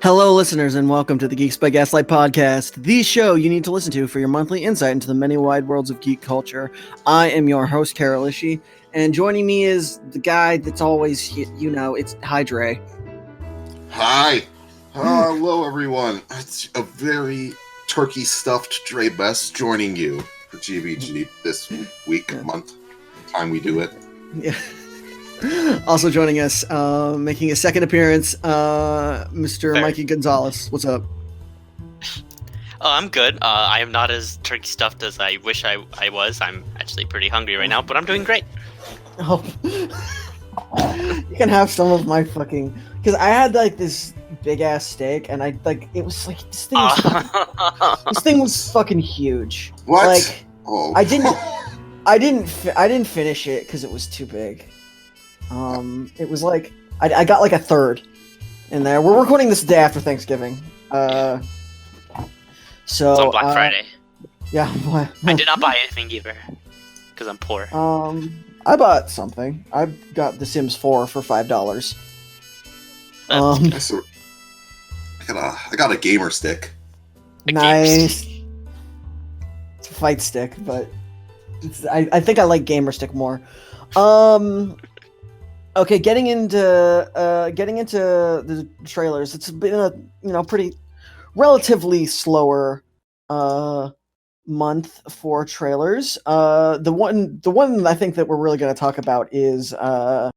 Hello, listeners, and welcome to the Geeks by Gaslight Podcast, the show you need to listen to for your monthly insight into the many wide worlds of geek culture. I am your host, Carroll, and joining me is the guy that's always, it's Hydre. Hi. Hello, everyone. It's a very turkey-stuffed Dre Best joining you for GBG this week, month, time we do it. Yeah. Also joining us, making a second appearance, Mr. Mikey Gonzalez. What's up? Oh, I'm good. I am not as turkey stuffed as I wish I was. I'm actually pretty hungry right now, but I'm doing great. Oh, you can have some of my fucking, because I had like this big ass steak, and it was like this thing was fucking huge. What? Like, I didn't finish it because it was too big. It was like I got like a third in there. We're recording this day after Thanksgiving. So It's on Black Friday. Yeah. I did not buy anything either because I'm poor. I bought something. I got The Sims 4 for $5. I got a gamer stick. Nice. It's a fight stick, but I think I like gamer stick more. Okay, getting into the trailers. It's been a pretty relatively slower month for trailers. The one I think that we're really going to talk about is the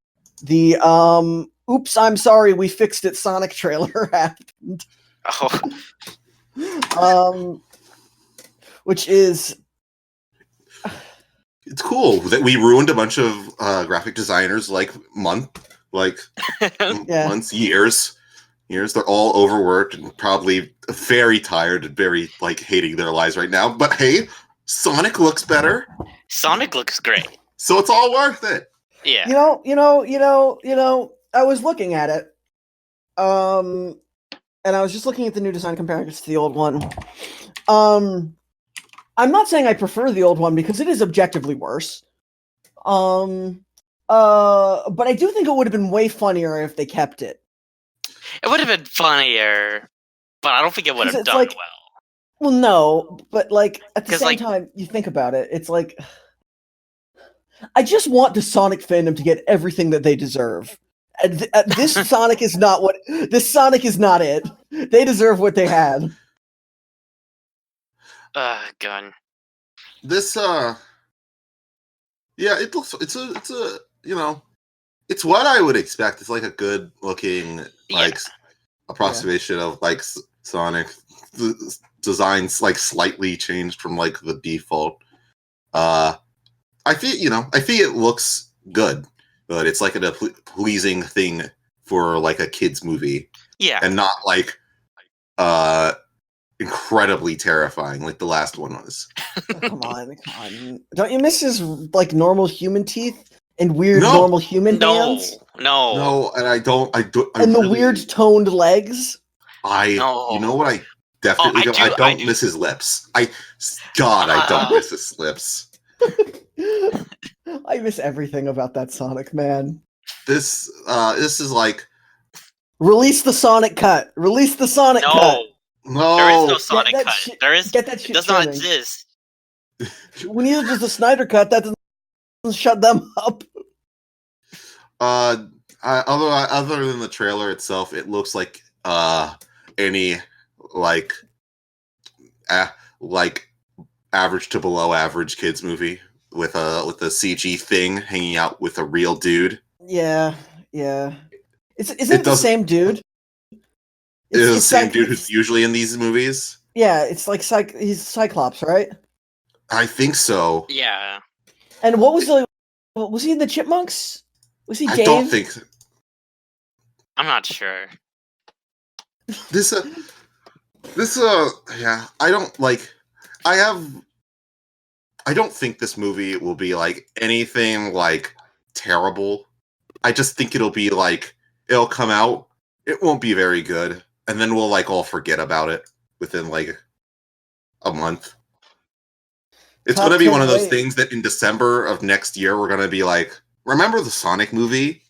"Oops, I'm sorry, we fixed it" Sonic trailer happened. Which is. It's cool that we ruined a bunch of graphic designers months, years. They're all overworked and probably very tired and very hating their lives right now. But hey, Sonic looks better. Sonic looks great. So it's all worth it. Yeah. I was looking at it, and I was just looking at the new design comparing it to the old one. I'm not saying I prefer the old one because it is objectively worse. But I do think it would have been way funnier if they kept it. It would have been funnier, but I don't think it would have done well. Well, no, but at the same time, you think about it, it's like I just want the Sonic fandom to get everything that they deserve. This Sonic is not it. They deserve what they had. Gun. This, yeah, it's what I would expect. It's like a good looking, approximation of Sonic. The design's slightly changed from the default. I feel it looks good, but it's a pleasing thing for a kid's movie. Yeah. And not incredibly terrifying like the last one was. Come on. Don't you miss his normal human teeth and weird normal human hands? No, and I don't. And the weird toned legs? You know what I definitely don't? I don't miss his lips. I don't miss his lips. I miss everything about that Sonic, man. This is release the Sonic cut. Release the Sonic cut. No, there is no Sonic cut. Get that shit. It does not exist. We need just a Snyder cut. That doesn't shut them up. Other than the trailer itself, it looks like any average to below average kids movie with a CG thing hanging out with a real dude. Yeah. Isn't it the same dude? It's the same dude who's usually in these movies. Yeah, it's he's Cyclops, right? I think so. Yeah. And what was he in the Chipmunks? Was he Dave? I don't think so. I'm not sure. Yeah, I don't think this movie will be anything terrible. I just think it'll be it'll come out, it won't be very good, and then we'll all forget about it within a month. It's going to be one of those things that in December of next year we're going to be remember the Sonic movie?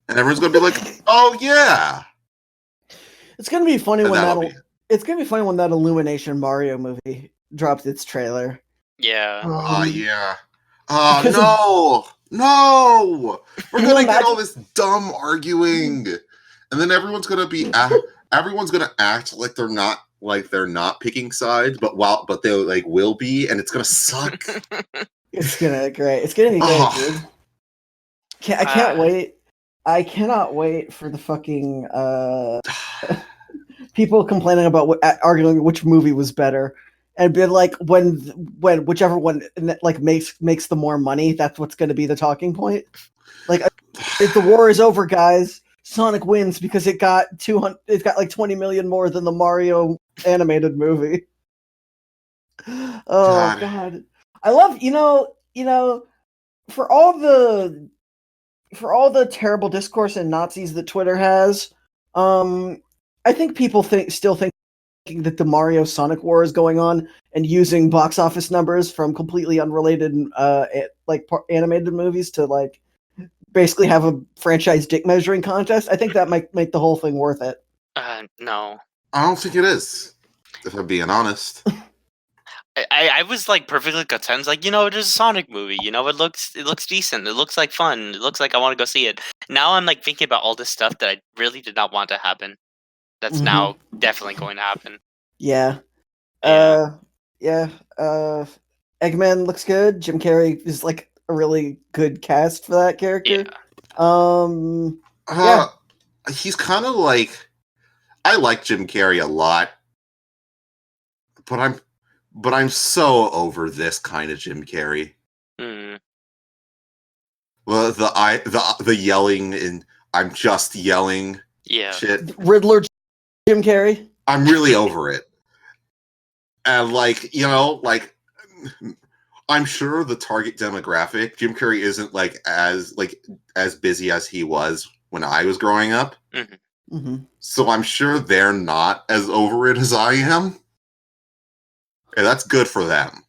And everyone's going to be oh yeah. It's gonna be funny And when that'll be. It's gonna be funny when that Illumination Mario movie drops its trailer. Yeah. Yeah. Because No! No! We're Can you gonna get all imagine- this dumb arguing. And then everyone's gonna act like they're not picking sides, but they like will be, and it's gonna suck. It's gonna be great. It's gonna be great, dude. I can't wait. I cannot wait for the fucking people complaining about arguing which movie was better, and be like, when whichever one like makes the more money, that's what's going to be the talking point. Like, if the war is over, guys, Sonic wins because it got like 20 million more than the Mario animated movie. Oh God. I love for all the terrible discourse and Nazis that Twitter has, I think people still think that the Mario Sonic war is going on and using box office numbers from completely unrelated animated movies to like basically have a franchise dick measuring contest. I think that might make the whole thing worth it. No. I don't think it is, if I'm being honest. I was like perfectly content. Like, it is a Sonic movie. It looks decent. It looks like fun. It looks like I want to go see it. Now I'm like thinking about all this stuff that I really did not want to happen. That's now definitely going to happen. Yeah. Eggman looks good. Jim Carrey is like a really good cast for that character. Yeah. He's kind of like, I like Jim Carrey a lot, but I'm so over this kind of Jim Carrey. Well, the yelling and I'm just yelling. Yeah. Shit. Riddler Jim Carrey. I'm really over it. And I'm sure the target demographic, Jim Carrey isn't as busy as he was when I was growing up. So I'm sure they're not as over it as I am. And that's good for them.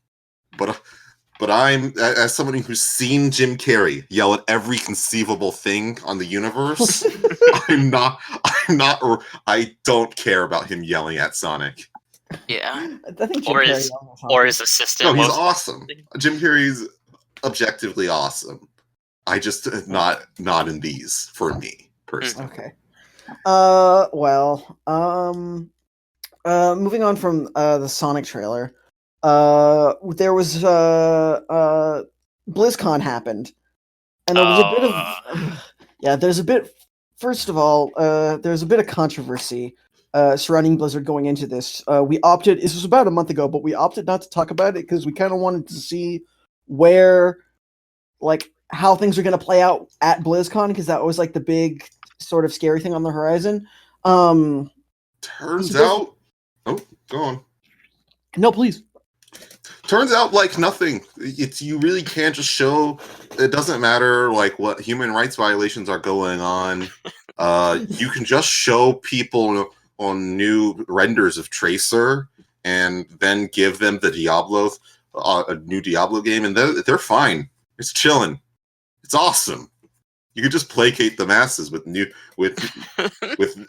But I'm, as somebody who's seen Jim Carrey yell at every conceivable thing on the universe, I don't care about him yelling at Sonic. Yeah. I think or his assistant. No, he's awesome. Jim Carrey's objectively awesome. I just not in these for me personally. Okay. Moving on from the Sonic trailer, there was BlizzCon happened, and there was a bit of there's a bit. First of all, there's a bit of controversy surrounding Blizzard going into this. We opted. This was about a month ago, but we opted not to talk about it because we kind of wanted to see how things are going to play out at BlizzCon, because that was like the big sort of scary thing on the horizon. Turns out, go on. No, please. Turns out like nothing. You really can't just show. It doesn't matter like what human rights violations are going on. You can just show people on new renders of Tracer and then give them the Diablo, a new Diablo game, and they're fine. It's chilling. It's awesome. You could just placate the masses with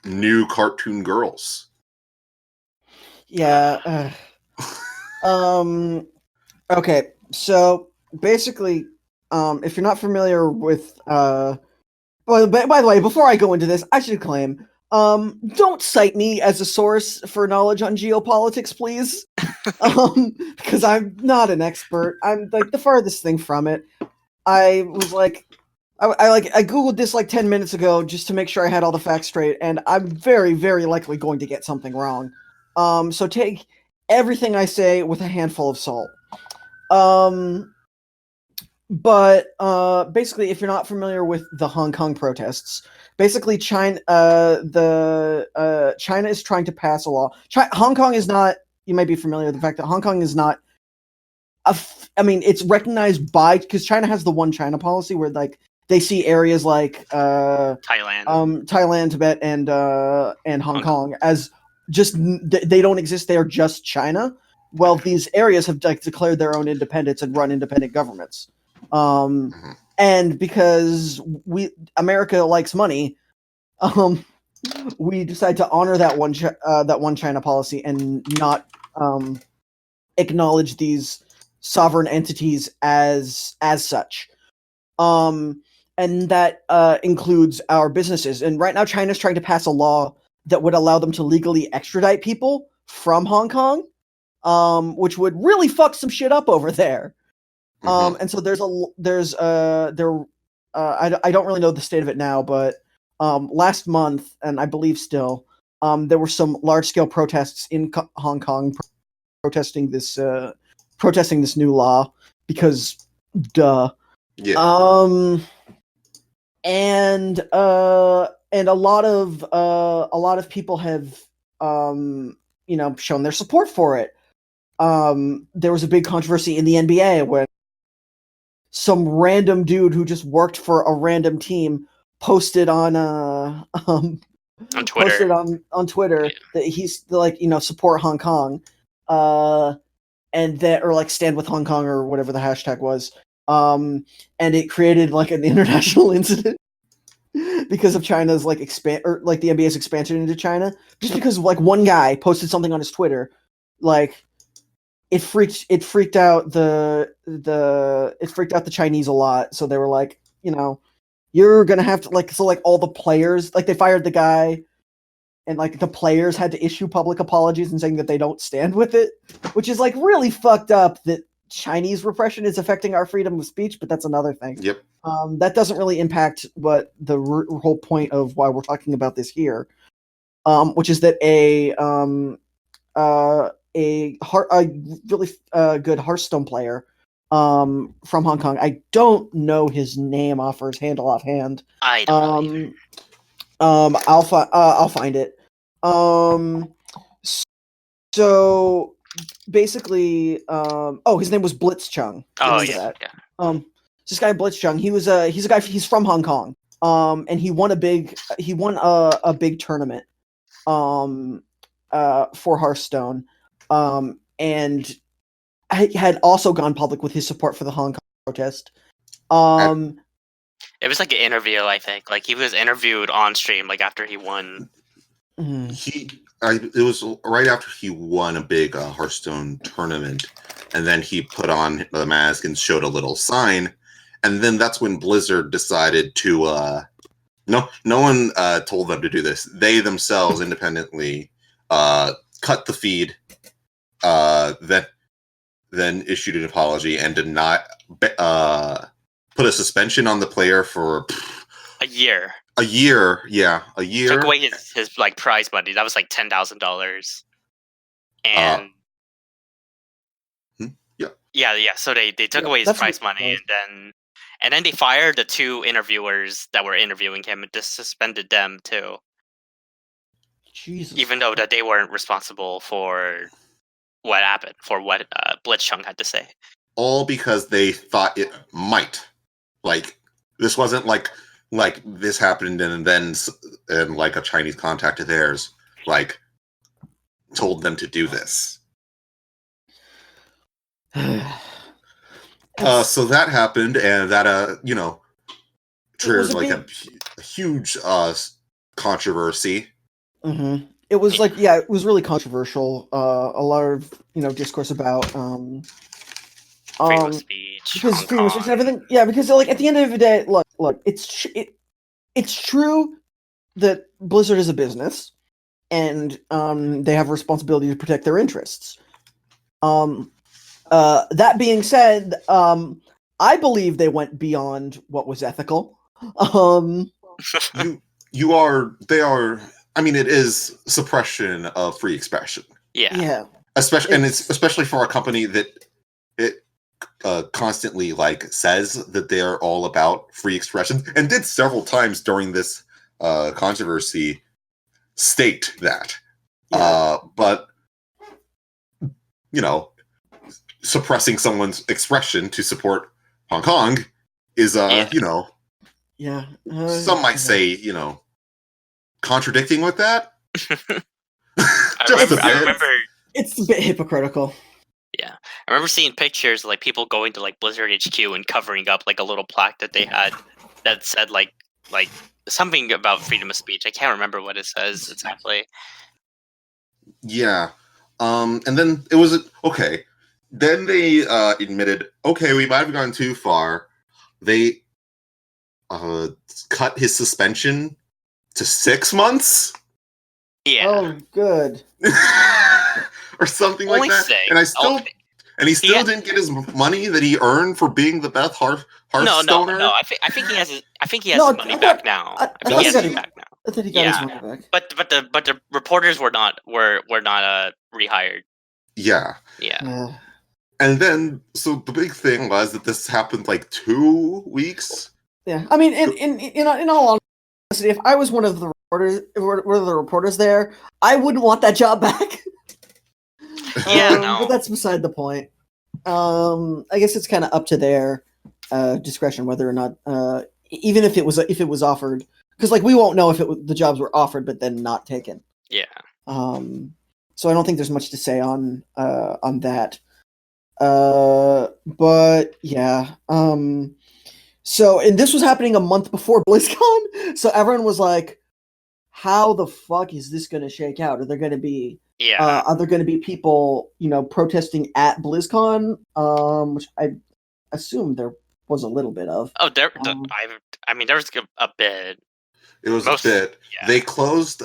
new cartoon girls. Yeah. Okay. So basically, if you're not familiar with, by the way, before I go into this, I should claim, don't cite me as a source for knowledge on geopolitics, please. Because I'm not an expert. I'm like the farthest thing from it. I was like, I googled this like 10 minutes ago just to make sure I had all the facts straight, and I'm very, very likely going to get something wrong. So take everything I say with a handful of salt. But basically, if you're not familiar with the Hong Kong protests, basically China is trying to pass a law. Hong Kong is not. You might be familiar with the fact that Hong Kong is not. It's recognized because China has the one China policy where like they see areas like Thailand, Tibet, and Hong Kong as just they don't exist. They are just China. Well, these areas have declared their own independence and run independent governments. And because America likes money, we decide to honor that one China policy and not acknowledge these sovereign entities as such. And that includes our businesses. And right now, China's trying to pass a law that would allow them to legally extradite people from Hong Kong, which would really fuck some shit up over there. And so I don't really know the state of it now, but last month, and I believe still, there were some large-scale protests in Hong Kong protesting this new law because, duh. Yeah. And a lot of people have shown their support for it. There was a big controversy in the NBA when some random dude who just worked for a random team posted on Twitter. Posted on Twitter that he's like, support Hong Kong, and that, or like stand with Hong Kong or whatever the hashtag was. And it created like an international incident because of China's like the NBA's expansion into China. Just because like one guy posted something on his Twitter, like it freaked out the Chinese a lot. So they were like, you're gonna have to all the players, like they fired the guy, and like the players had to issue public apologies and saying that they don't stand with it, which is like really fucked up that Chinese repression is affecting our freedom of speech, but that's another thing. Yep. That doesn't really impact what the whole point of why we're talking about this here, which is that a really good Hearthstone player from Hong Kong. I don't know his name or his handle offhand. I don't I'll find it. So basically, his name was Blitzchung. Oh yeah. This guy Blitzchung, he's a guy. He's from Hong Kong. And he won a big tournament. For Hearthstone. And I had also gone public with his support for the Hong Kong protest. It was like an interview, I think. Like he was interviewed on stream, like after he won. It was right after he won a big Hearthstone tournament, and then he put on the mask and showed a little sign, and then that's when Blizzard decided to. No one told them to do this. They themselves independently cut the feed, then issued an apology and did not put a suspension on the player for a year. A year. Took away his like prize money. That was like $10,000. And yeah. So they took away his prize money, and then they fired the two interviewers that were interviewing him and just suspended them too. Jesus. Even though that they weren't responsible for what happened, for what Blitzchung had to say. All because they thought it might. Like, this wasn't like this happened and then like a Chinese contact of theirs, like, told them to do this. So that happened, and that, triggered like a huge controversy. Mm-hmm. It was like, it was really controversial. A lot of discourse about freedom of speech, because freedom of speech and everything. Yeah, because like at the end of the day, look, it's true that Blizzard is a business, and they have a responsibility to protect their interests. That being said, I believe they went beyond what was ethical. They are. I mean, it is suppression of free expression. Yeah. Especially for a company that it constantly says that they are all about free expression, and did several times during this controversy state that. But suppressing someone's expression to support Hong Kong is some might say contradicting with that. I remember it's a bit hypocritical. Yeah, I remember seeing pictures of people going to Blizzard HQ and covering up a little plaque that they had that said like something about freedom of speech. I can't remember what it says exactly. Yeah. And then it was okay. Then they admitted, okay, we might have gone too far. They cut his suspension to 6 months. Yeah. Oh, good. Or something Only like that. 6. And he still didn't get his money that he earned for being the best Hearthstoner. No. I think he has his No, money back now. I I think he has thought it back now. I thought he got his money back. But the reporters were not rehired. Yeah. Yeah. And then, so the big thing was that this happened like 2 weeks. Yeah, I mean, in all honesty, if I was one of the reporters there, I wouldn't want that job back. Yeah, no. But that's beside the point. I guess it's kind of up to their discretion whether or not, even if it was offered, because like we won't know if the jobs were offered but then not taken. Yeah. So I don't think there's much to say on that. But yeah. So, and this was happening a month before BlizzCon, so everyone was like, "How the fuck is this going to shake out? Are there going to be people, protesting at BlizzCon?" Which I assume there was a little bit of. Oh, there was a bit. It was a bit. Yeah. They closed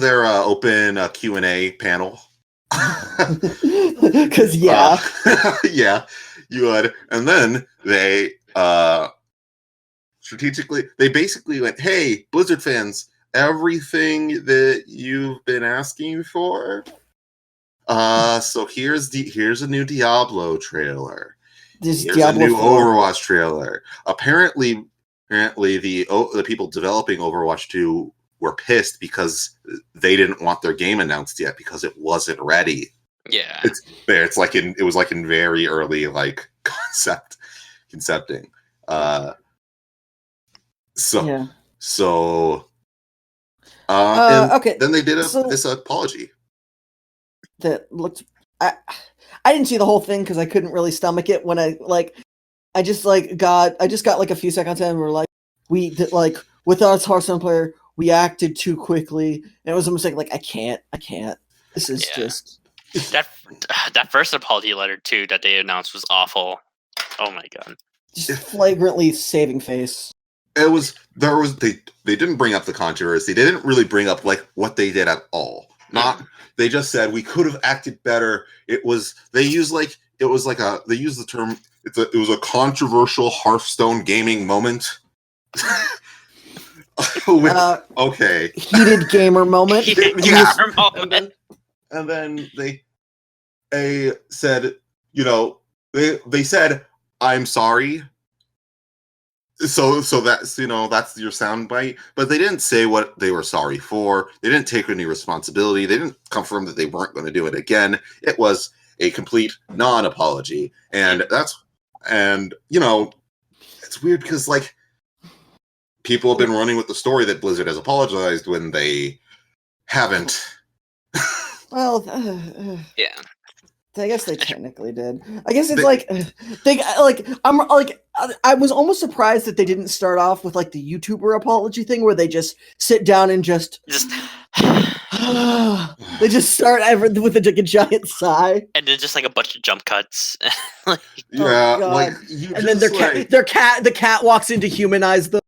their open Q&A panel. Because yeah, you would, and then they strategically, they basically went, "Hey, Blizzard fans, everything that you've been asking for. So here's a new Diablo trailer. Here's a new Overwatch trailer. Apparently the people developing Overwatch 2 were pissed because they didn't want their game announced yet because it wasn't ready." Yeah. It was in very early like concepting. Okay. Then they did this apology. That looked. I didn't see the whole thing because I couldn't really stomach it when I just got like a few seconds in and we're like, with us Hearthstone player, we acted too quickly, and it was almost like I can't. This is just that first apology letter too that they announced was awful. Oh my god, just flagrantly saving face. They didn't bring up the controversy. They didn't really bring up like what they did at all. They just said we could have acted better. They used the term. It was a controversial Hearthstone gaming moment. Okay. Heated gamer moment. And then they said, they said, "I'm sorry." So that's that's your soundbite. But they didn't say what they were sorry for. They didn't take any responsibility. They didn't confirm that they weren't going to do it again. It was a complete non-apology, and it's weird because like people have been running with the story that Blizzard has apologized when they haven't. Well, yeah. I guess they technically did. I guess it's I was almost surprised that they didn't start off with like the YouTuber apology thing where they just sit down and just they just start with a giant sigh and then just like a bunch of jump cuts. And then the cat walks in to humanize them.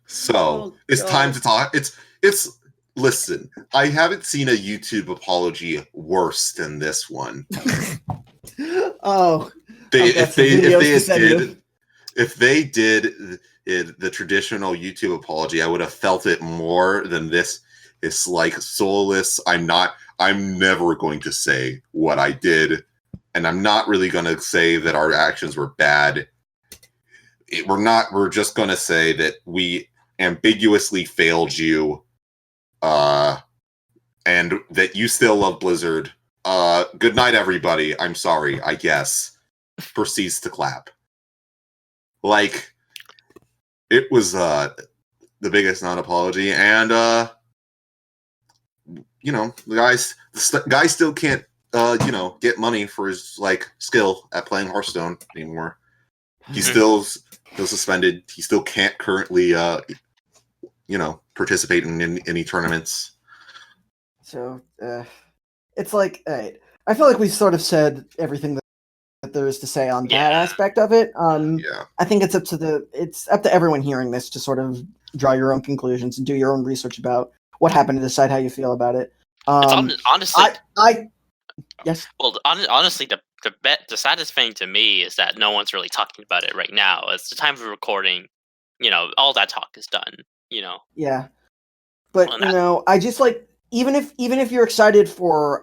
So it's time to talk. It's. Listen, I haven't seen a YouTube apology worse than this one. If they did the traditional YouTube apology, I would have felt it more than this. It's like soulless. I'm never going to say what I did, and I'm not really going to say that our actions were bad. We're just going to say that we ambiguously failed you. And that you still love Blizzard. Good night, everybody. I'm sorry, I guess. Proceeds to clap. Like, it was the biggest non-apology, and the guy still can't get money for his like skill at playing Hearthstone anymore. He's still suspended. He still can't currently, participate in any tournaments. So it's like, I feel like we sort of said everything that there is to say on that aspect of it. I think it's up to everyone hearing this to sort of draw your own conclusions and do your own research about what happened and decide how you feel about it. Honestly, yes. Well, honestly, the saddest thing to me is that no one's really talking about it right now. It's the time of recording. All that talk is done. Yeah, but I just like even if you're excited for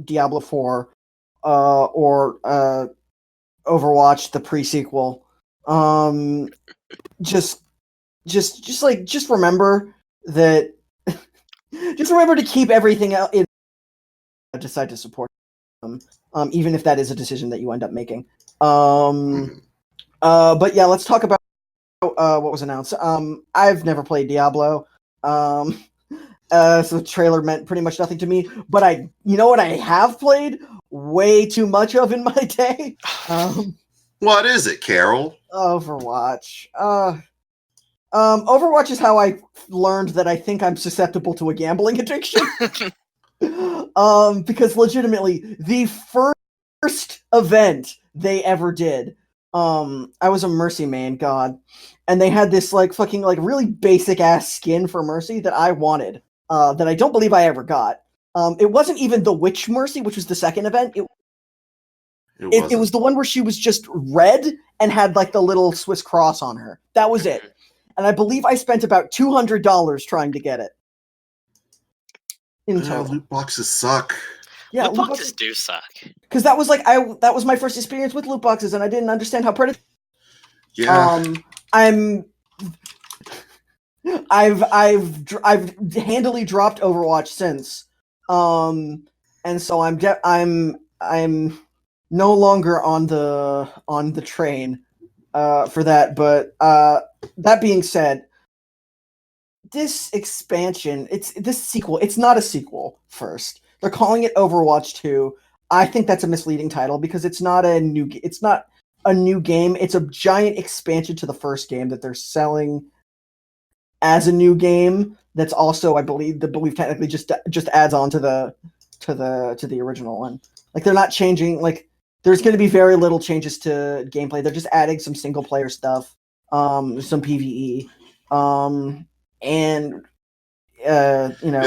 Diablo 4 or Overwatch the pre-sequel, just remember that. Just remember to keep everything out in. Decide to support them, even if that is a decision that you end up making. But yeah, let's talk about what was announced. I've never played Diablo, so the trailer meant pretty much nothing to me. But what I have played way too much of in my day. What is it, Carroll? Overwatch. Overwatch is how I learned that I think I'm susceptible to a gambling addiction. Because legitimately, the first event they ever did, I was a Mercy main, God, and they had this fucking really basic ass skin for Mercy that I wanted, that I don't believe I ever got. It wasn't even the Witch Mercy, which was the second event. It was the one where she was just red and had the little Swiss cross on her. That was it. And I believe I spent about $200 trying to get it. Loot boxes suck. Yeah, loot boxes do suck. Because that was that was my first experience with loot boxes, and I didn't understand how predatory. Yeah. I've handily dropped Overwatch since, and so I'm no longer on the train for that. But that being said, this expansion, this sequel. It's not a sequel. First, they're calling it Overwatch 2. I think that's a misleading title because it's not a new game. It's a giant expansion to the first game that they're selling as a new game. That's also, I believe technically just adds on to the original one. They're not changing. There's going to be very little changes to gameplay. They're just adding some single player stuff, some PvE, and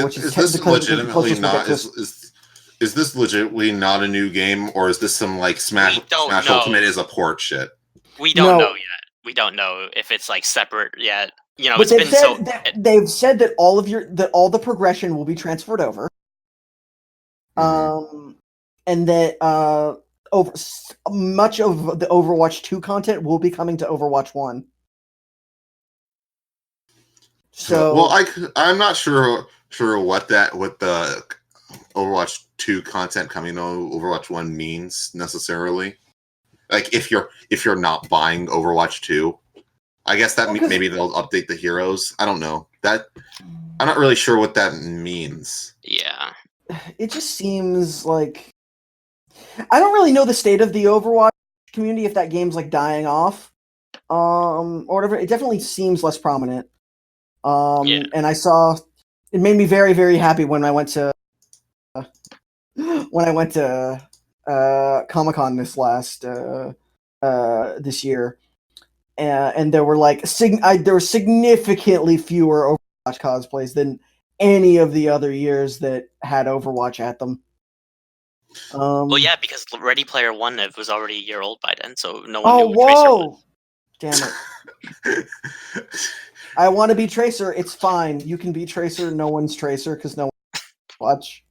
which is this legitimately not is this legitimately not a new game, or is this some Smash Ultimate is a port shit? We don't know yet. We don't know if it's separate yet. But they've said that all the progression will be transferred over, and that much of the Overwatch 2 content will be coming to Overwatch 1. So, well, I'm not sure what the Overwatch 2 content coming to Overwatch 1 means necessarily. If you're not buying Overwatch 2, I guess that maybe they'll update the heroes. I don't know. I'm not really sure what that means. Yeah. It just seems like I don't really know the state of the Overwatch community, if that game's dying off, or whatever. It definitely seems less prominent. And I saw it made me very, very happy when I went to Comic-Con this year, and there were there were significantly fewer Overwatch cosplays than any of the other years that had Overwatch at them. Well, yeah, because Ready Player One was already a year old by then, so no one knew what Tracer was. Damn it! I want to be Tracer. It's fine. You can be Tracer. No one's Tracer because no one watch.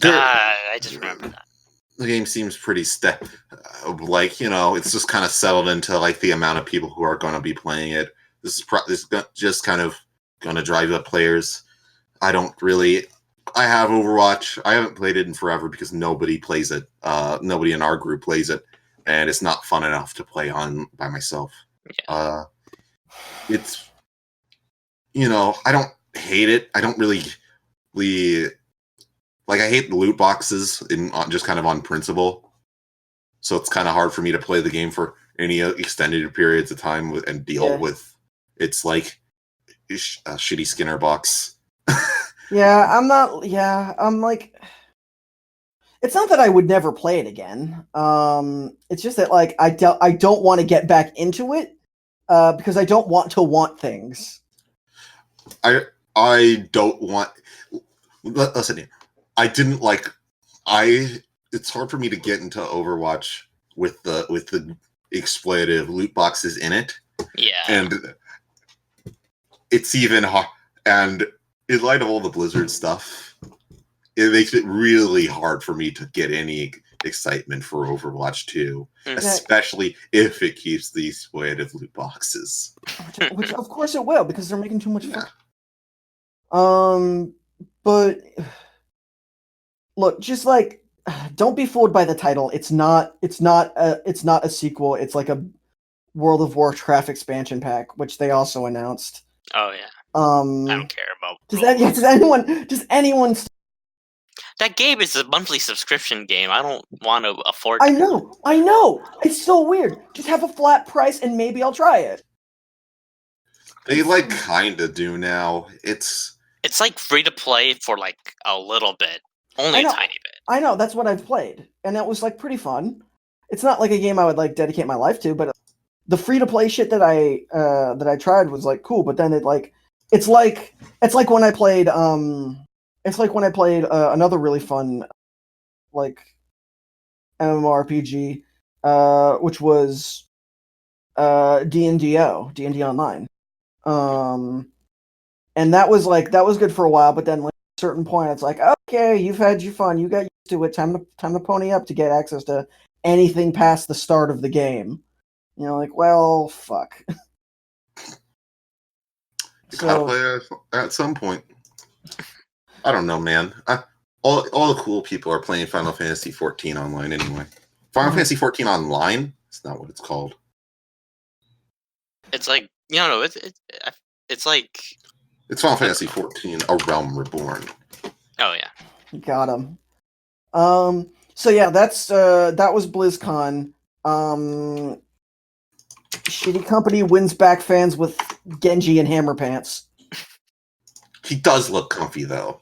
I just remember that. The game seems pretty it's just kind of settled into the amount of people who are going to be playing it. This is just kind of going to drive up players. I have Overwatch. I haven't played it in forever because nobody plays it. Nobody in our group plays it, and it's not fun enough to play on by myself. Yeah. It's I don't hate it. I don't really I hate the loot boxes just kind of on principle. So it's kind of hard for me to play the game for any extended periods of time and deal with its like shitty Skinner box. I'm like, it's not that I would never play it again. It's just that like I don't want to get back into it because I don't want things. I don't want. Listen, I didn't like. It's hard for me to get into Overwatch with the exploitative loot boxes in it. Yeah, and it's even hard. And in light of all the Blizzard stuff, it makes it really hard for me to get any excitement for Overwatch 2, especially if it keeps the exploitative loot boxes. Which of course it will, because they're making too much fun. But look, just like, don't be fooled by the title. It's not a sequel. It's like a World of Warcraft expansion pack, which they also announced. Oh yeah. I don't care about. Does anyone? That game is a monthly subscription game. I don't want to afford. I know. It's so weird. Just have a flat price, and maybe I'll try it. They like kind of do now. It's like free to play for like a little bit, only a tiny bit. I know, that's what I've played, and that was like pretty fun. It's not like a game I would like dedicate my life to, but the free to play shit that I tried was like cool. But then it's like when I played another really fun like MMORPG, which was D&D Online. And that was good for a while, but then like at a certain point it's like, okay, you've had your fun, you got used to it, time to pony up to get access to anything past the start of the game. You know, like, well, fuck. You gotta play at some point. I don't know, man. All the cool people are playing Final Fantasy 14 online anyway. Final Fantasy 14 online? It's not what it's called. It's like, it's like... It's Final Fantasy 14, A Realm Reborn. Oh, yeah. Got him. So yeah, that was BlizzCon. Shitty company wins back fans with Genji and Hammer Pants. He does look comfy, though.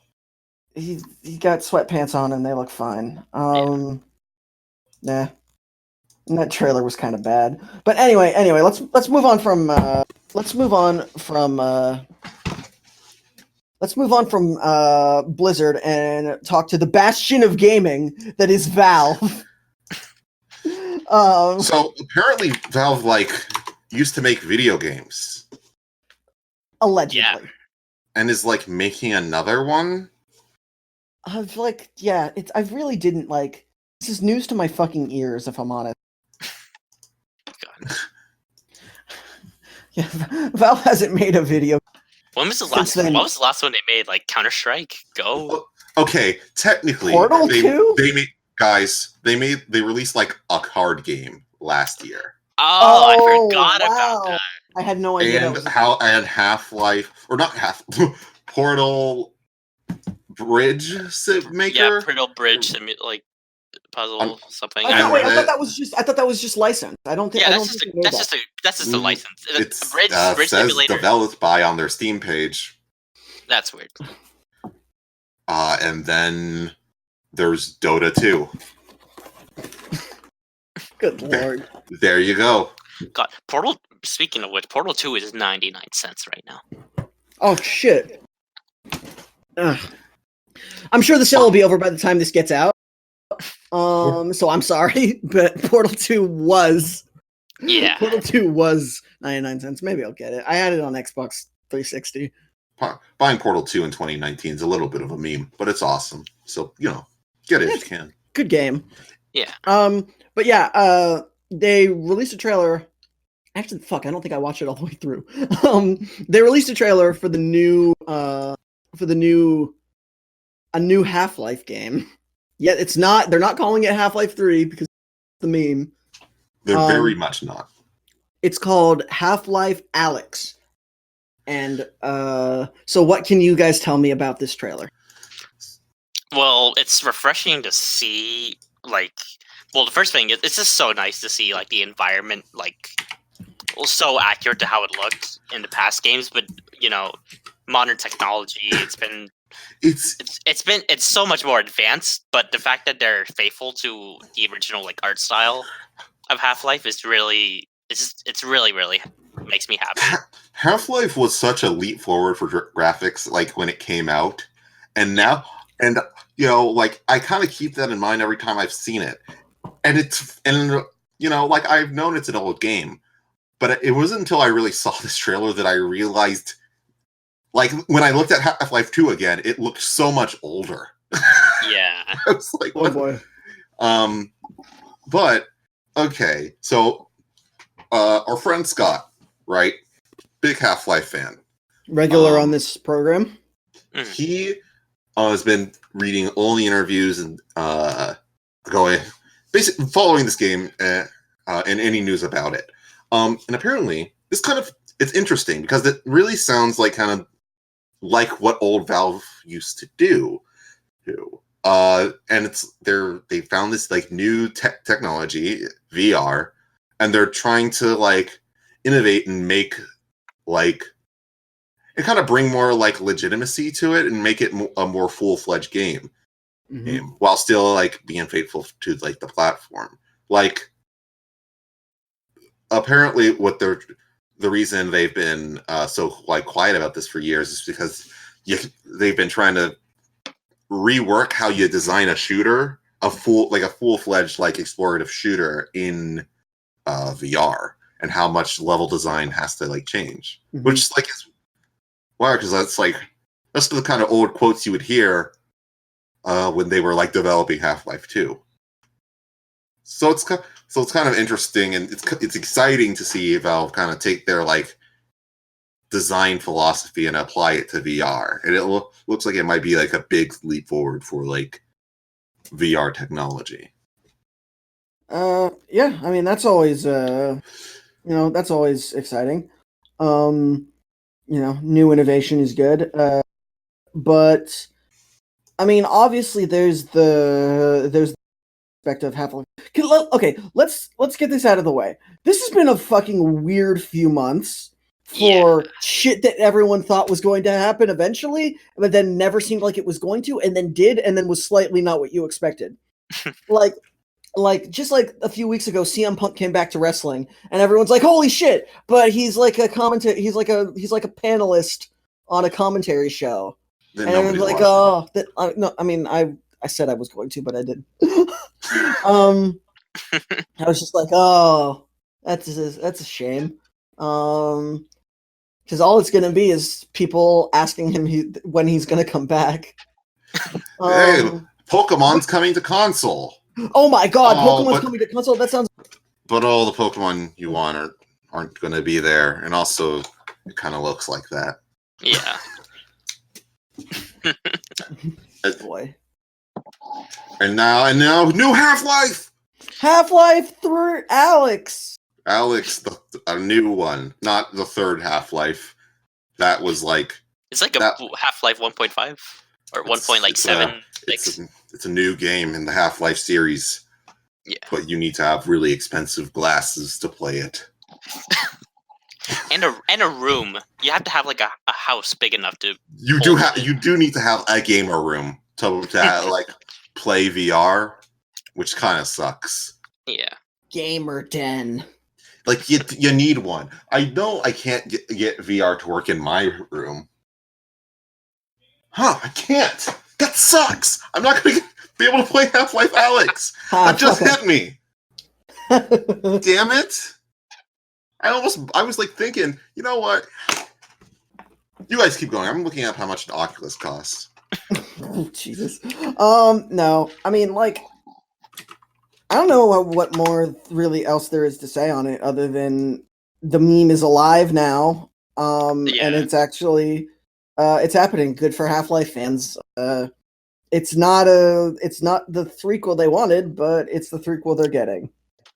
He got sweatpants on and they look fine. Nah. And that trailer was kind of bad. But anyway, let's move on from Blizzard and talk to the bastion of gaming that is Valve. So apparently Valve used to make video games. Allegedly. Yeah. And is making another one? I really didn't this is news to my fucking ears, if I'm honest. God. Yeah, Valve hasn't made a video. When was the last one? What was the last one they made? Like Counter-Strike? Go? Okay, technically Portal 2? They released a card game last year. Oh, I forgot about that. I had no idea. And Half-Life, or not Portal Bridge Maker. Yeah, Portal Bridge puzzle something. I thought that was just licensed. I don't think. Yeah, that's just a license. It's Bridge says Simulator. developed by on their Steam page. That's weird. And then there's Dota 2. Good lord. There you go. God, Portal. Speaking of which, Portal 2 is 99 cents right now. Oh shit. Ugh. I'm sure the sale will be over by the time this gets out. So I'm sorry, but Portal 2 was 99 cents. Maybe I'll get it. I had it on Xbox 360. Buying Portal 2 in 2019 is a little bit of a meme, but it's awesome. So, get it if you can. Good game. Yeah. But yeah, they released a trailer. Actually, fuck, I don't think I watched it all the way through. They released a trailer for a new Half-Life game. Yet it's not. They're not calling it Half-Life 3 because it's the meme. They're very much not. It's called Half-Life Alyx. And so what can you guys tell me about this trailer? Well, it's refreshing to see Well, the first thing is it's just so nice to see like the environment so accurate to how it looked in the past games, but modern technology. It's so much more advanced, but the fact that they're faithful to the original art style of Half-Life is really really makes me happy. Half-Life was such a leap forward for graphics when it came out, and now I kind of keep that in mind every time I've seen it, and I've known it's an old game, but it wasn't until I really saw this trailer that I realized. When I looked at Half-Life 2 again, it looked so much older. Yeah. I was like, oh boy. But, okay, so our friend Scott, right? Big Half-Life fan. Regular on this program. He has been reading all the interviews and basically following this game and any news about it. And apparently, it's interesting because it really sounds like like what old Valve used to do. And they found this new technology, VR, and they're trying to innovate and make and kind of bring more legitimacy to it and make it a more full-fledged game, while still being faithful to the platform. Apparently what the reason they've been so quiet about this for years is because they've been trying to rework how you design a shooter, a full-fledged explorative shooter in VR, and how much level design has to change, which is wow, because that's the kind of old quotes you would hear when they were developing Half-Life 2. So it's kind of interesting, and it's exciting to see Valve kind of take their design philosophy and apply it to VR, and it looks like it might be a big leap forward for VR technology. Yeah, I mean that's always that's always exciting. New innovation is good, but I mean obviously there's the aspect of Half-Life. Okay, let's get this out of the way. This has been a fucking weird few months for shit that everyone thought was going to happen eventually, but then never seemed like it was going to, and then did, and then was slightly not what you expected. Just a few weeks ago, CM Punk came back to wrestling, and everyone's like, "Holy shit!" But he's a commentator. He's like a panelist on a commentary show, and everyone's like, "Oh, no." I mean, I said I was going to, but I didn't. I was just like, "Oh, that's a shame." Because all it's going to be is people asking him when he's going to come back. Hey, Pokemon's coming to console. Oh my god, Pokemon's coming to console? That sounds... But all the Pokemon you want aren't going to be there, and also it kind of looks like that. Yeah. Boy. And now, new Half-Life! Half-Life 3 Alyx! Alyx, a new one, not the third Half-Life. That was it's a Half-Life 1.5 or 1.7. It's a new game in the Half-Life series. Yeah, but you need to have really expensive glasses to play it. and a room. You have to have a house big enough to. You do need to have a gamer room to play VR, which kind of sucks. Yeah. Gamer den. You need one. I know I can't get VR to work in my room. I can't. That sucks. I'm not going to be able to play Half-Life Alyx. That just hit me. Damn it. I was thinking, you know what? You guys keep going. I'm looking up how much an Oculus costs. Oh, Jesus. No. I mean, I don't know what more really else there is to say on it other than the meme is alive now. And it's actually it's happening. Good for Half-Life fans. It's not the threequel they wanted, but it's the threequel they're getting.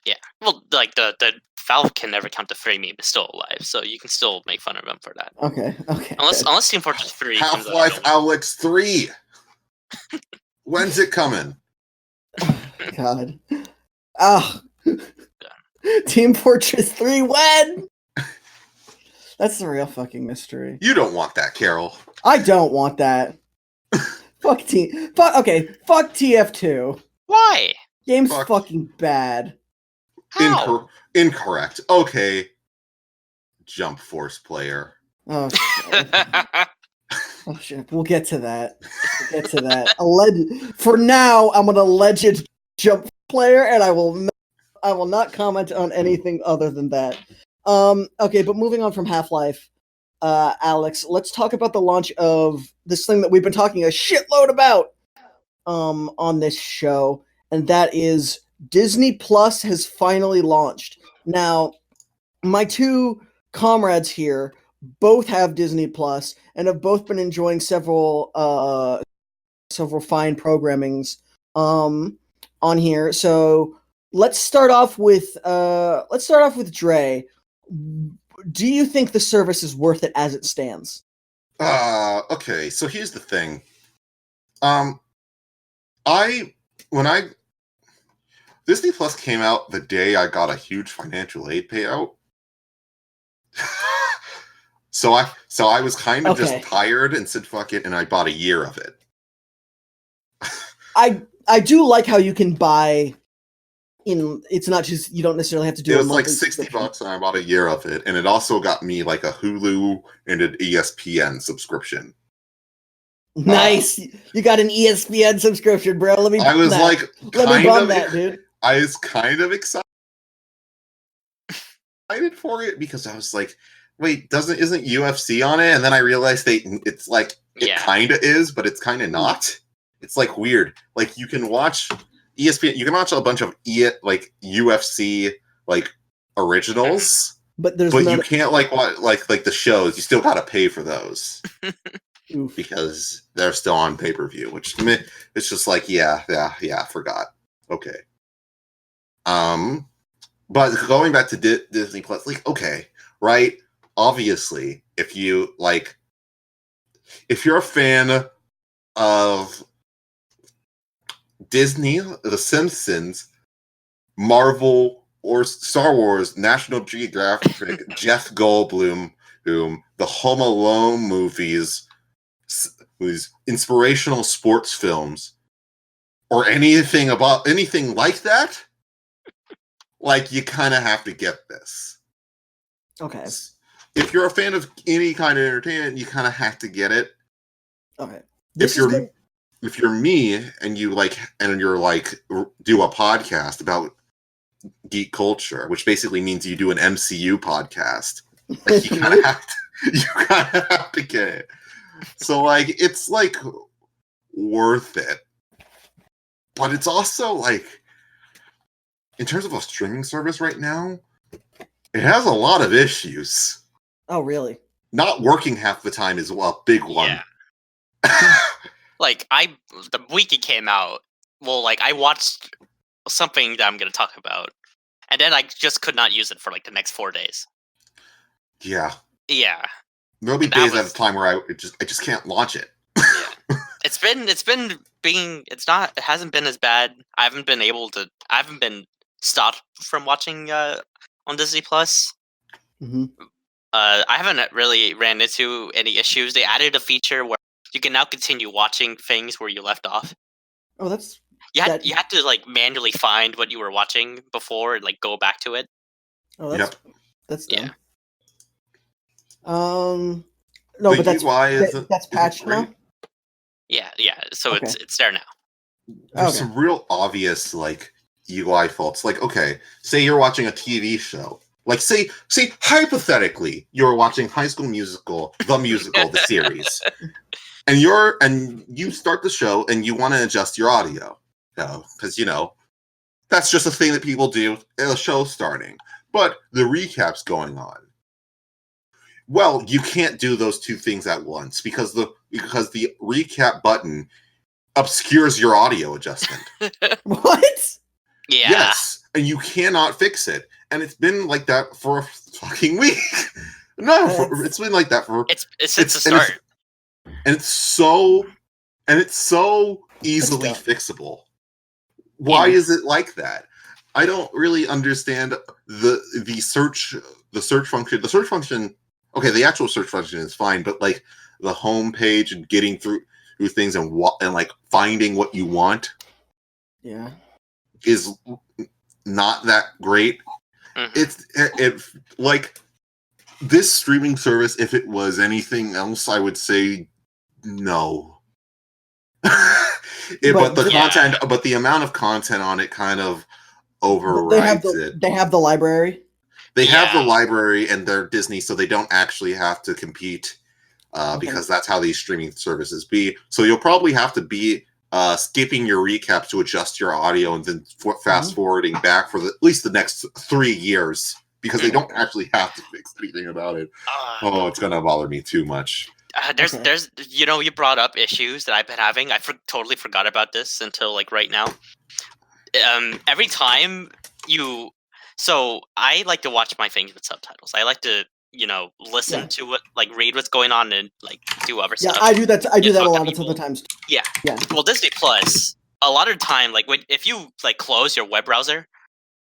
Yeah. Well, the Valve can never count the 3 meme is still alive, so you can still make fun of them for that. Okay. Unless Team Fortress 3 Half-Life Alyx 3. When's it coming? God. Ah, Team Fortress 3 when? That's the real fucking mystery. You don't want that, Carroll. I don't want that. Fuck TF2. Why? Game's fucking bad. How? Incorrect. Okay. Jump Force player. Oh shit. Oh shit. We'll get to that. For now, I'm an alleged Jump player, and I will not comment on anything other than that. Okay, but moving on from Half-Life, Alyx, let's talk about the launch of this thing that we've been talking a shitload about on this show, and that is Disney Plus has finally launched. Now, my two comrades here both have Disney Plus and have both been enjoying several fine programmings on here. So let's start off with Dre. Do you think the service is worth it as it stands? Okay, so here's the thing. Disney Plus came out the day I got a huge financial aid payout. So I was kind of just tired and said fuck it, and I bought a year of it. I do like how you can buy it's not just, you don't necessarily have to do it. It was like $60 and I bought a year of it, and it also got me like a Hulu and an ESPN subscription. Nice. You got an ESPN subscription, bro. Let me bum that, dude. I was kind of excited for it because I was like, wait, isn't UFC on it? And then I realized it's like, it kind of is, but it's kind of not. It's like weird. Like you can watch ESPN, you can watch a bunch of UFC like originals, but you can't like the shows. You still gotta pay for those because they're still on pay-per-view. Which it's just like I forgot. Okay. But going back to Disney Plus, like right? Obviously, if you're a fan of Disney, The Simpsons, Marvel, or Star Wars, National Geographic, Jeff Goldblum, the Home Alone movies, inspirational sports films, or anything like that, like you kind of have to get this. Okay. If you're a fan of any kind of entertainment, you kind of have to get it. Okay. If you're me and you're do a podcast about geek culture, which basically means you do an MCU podcast, like you kind of have to get it. So like it's like worth it, but it's also like in terms of a streaming service right now, it has a lot of issues. Oh, really? Not working half the time is a big one. Yeah. Like, the week it came out, I watched something that I'm going to talk about, and then I just could not use it for, the next 4 days. Yeah. Yeah. There'll be days at a time where I just can't launch it. Yeah. It hasn't been as bad. I haven't been stopped from watching, on Disney Plus. Mm-hmm. I haven't really ran into any issues. They added a feature where you can now continue watching things where you left off. Oh, that's... You had to, manually find what you were watching before and, go back to it. Oh, that's dumb. Yeah. No, but that's patched now? Yeah. So it's there now. There's some real obvious, UI faults. Say you're watching a TV show. Say hypothetically, you're watching High School Musical, the series. And you start the show and you want to adjust your audio. Because, that's just a thing that people do in a show starting. But the recap's going on. Well, you can't do those two things at once because the recap button obscures your audio adjustment. What? Yeah. Yes, and you cannot fix it. And it's been like that for a fucking week. It's been like that for since the start. And it's so easily fixable. Why is it like that? I don't really understand the search function. The search function, okay, the actual search function is fine, but like the home page and getting through things and like finding what you want, yeah, is not that great. It like this streaming service. If it was anything else, I would say no. But the amount of content on it kind of overrides it. They have the library. They have the library, and they're Disney, so they don't actually have to compete because that's how these streaming services be. So you'll probably have to be skipping your recaps to adjust your audio and then fast forwarding back for at least the next 3 years because they don't actually have to fix anything about it. It's gonna bother me too much. There's you brought up issues that I've been having. I totally forgot about this until like right now. Every time so I like to watch my things with subtitles. I like to listen to it, like read what's going on and like do other stuff. Yeah, I do that. I do that a lot of the times. Yeah. Well, Disney Plus, a lot of the time, like if you like close your web browser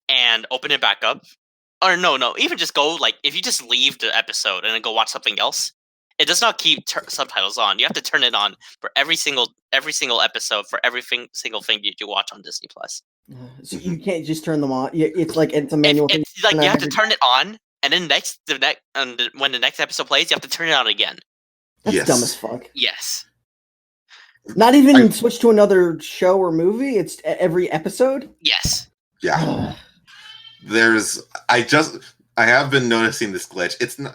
and open it back up, or no, even just go like if you just leave the episode and then go watch something else, it does not keep subtitles on. You have to turn it on for every single episode for every single thing you watch on Disney Plus. So you can't just turn them on. It's like it's a manual thing. It's like you have to turn it on, and then when the next episode plays, you have to turn it on again. That's dumb as fuck. Yes. Not even switch to another show or movie. It's every episode. Yes. Yeah. I have been noticing this glitch. It's not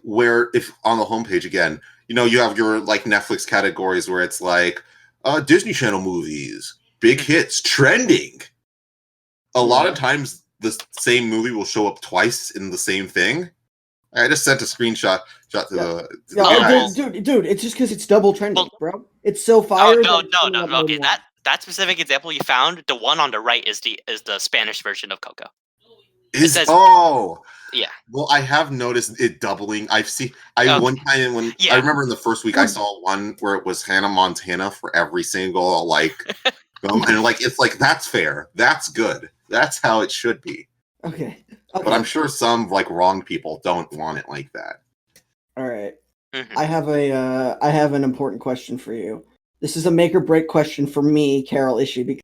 where if on the homepage again, you have your like Netflix categories where it's like Disney Channel movies, big hits, trending. A lot of times the same movie will show up twice in the same thing. I just sent a screenshot to the guys. Dude, it's just because it's double trending, bro. It's so fire. No. Okay, that specific example you found, the one on the right is the Spanish version of Coco. Yeah. Well, I have noticed it doubling. One time when I remember in the first week I saw one where it was Hannah Montana for every single like and like it's like that's fair. That's good. That's how it should be. Okay. But I'm sure some like wrong people don't want it like that. All right. Mm-hmm. I have an important question for you. This is a make or break question for me, Carroll issue, because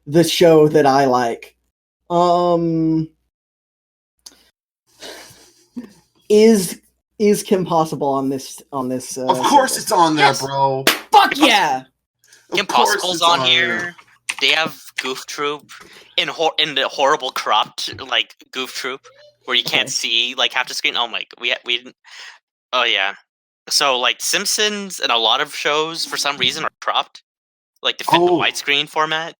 the show that I like. Is Kim Possible on this? Of course, it's on there, bro. Fuck yeah! Kim Possible's on here. They have Goof Troop in the horrible cropped like Goof Troop where you can't see like half the screen. Oh my, we didn't. Oh yeah. So like Simpsons and a lot of shows for some reason are cropped, like to fit the widescreen format.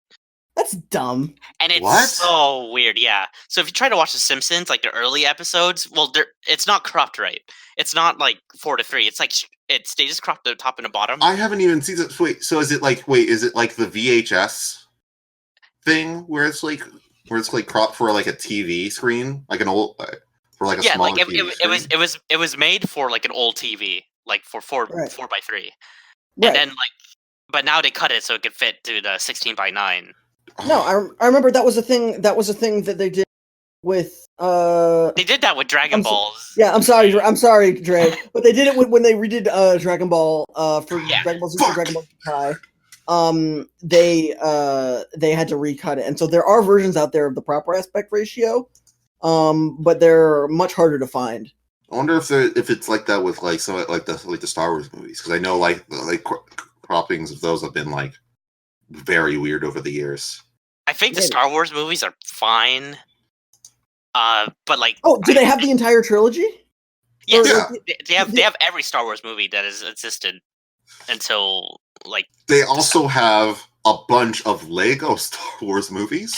That's dumb. And it's so weird, yeah. So if you try to watch The Simpsons, like the early episodes, well, it's not cropped right. It's not like 4:3. It's like they just cropped the top and the bottom. I haven't even seen it. Wait, so is it like the VHS thing where it's like cropped for like a TV screen, like an old for like a smaller like TV screen? it was made for like an old TV, like for 4:3, right. And then like, but now they cut it so it could fit to the 16:9. No, I remember that was a thing. That was a thing that they did with. They did that with Dragon Balls. Yeah, I'm sorry, Dre, but they did it when they redid Dragon Ball for Dragon Ball Z and Dragon Ball Kai. They had to recut it, and so there are versions out there of the proper aspect ratio, but they're much harder to find. I wonder if it's like that with like some like the Star Wars movies, because I know like croppings of those have been like very weird over the years. I think the Star Wars movies are fine. But like, do they have the entire trilogy? Yes, they have every Star Wars movie that has existed until like. They also have a bunch of Lego Star Wars movies.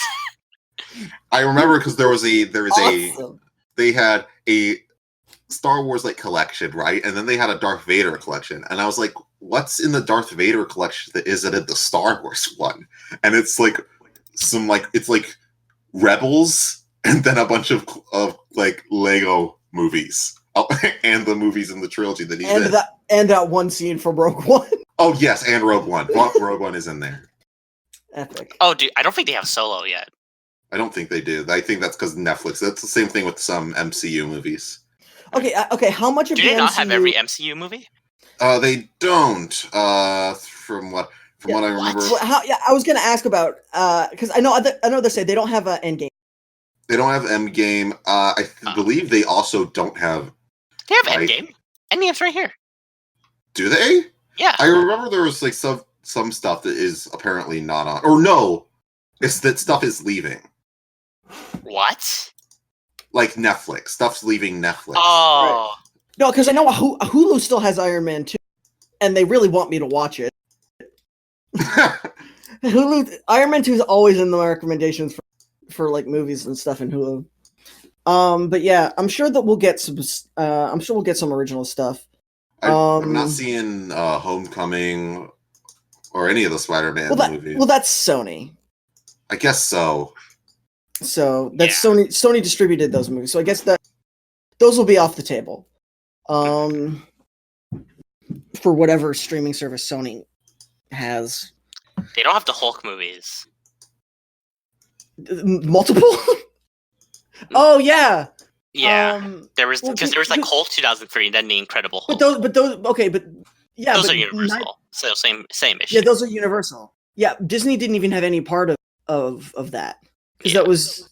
I remember because they had a Star Wars like collection, right? And then they had a Darth Vader collection, and I was like, what's in the Darth Vader collection that isn't in the Star Wars one? And it's like it's like Rebels and then a bunch of like Lego movies and the movies in the trilogy that he's in. And that one scene from Rogue One. Oh yes, and Rogue One. Rogue One is in there. Epic. Oh, dude, I don't think they have Solo yet. I don't think they do. I think that's because Netflix. That's the same thing with some MCU movies. Okay, how much of Do the they not MCU... have every MCU movie? They don't. From what I remember, I was gonna ask about because I know they say they don't have an Endgame. they don't have Endgame. I believe they also don't have. They have Endgame. Endgame's right here. Do they? Yeah. I remember there was like some stuff that is apparently not on. Or no, it's that stuff is leaving. What? Like Netflix. Stuff's leaving Netflix. Oh. Right. No, because I know Hulu still has Iron Man 2, and they really want me to watch it. Hulu, Iron Man 2 is always in the recommendations for like movies and stuff in Hulu. But yeah, I'm sure that we'll get some. I'm sure we'll get some original stuff. I'm not seeing Homecoming or any of the Spider-Man movies. Well, that's Sony. I guess so. So that's Sony. Sony distributed those movies, so I guess that those will be off the table. For whatever streaming service Sony has. They don't have the Hulk movies. Multiple? Oh yeah. Yeah. There was like Hulk 2003 and then The Incredible Hulk. But those those are Universal. So same issue. Yeah, those are Universal. Yeah, Disney didn't even have any part of that. Because that was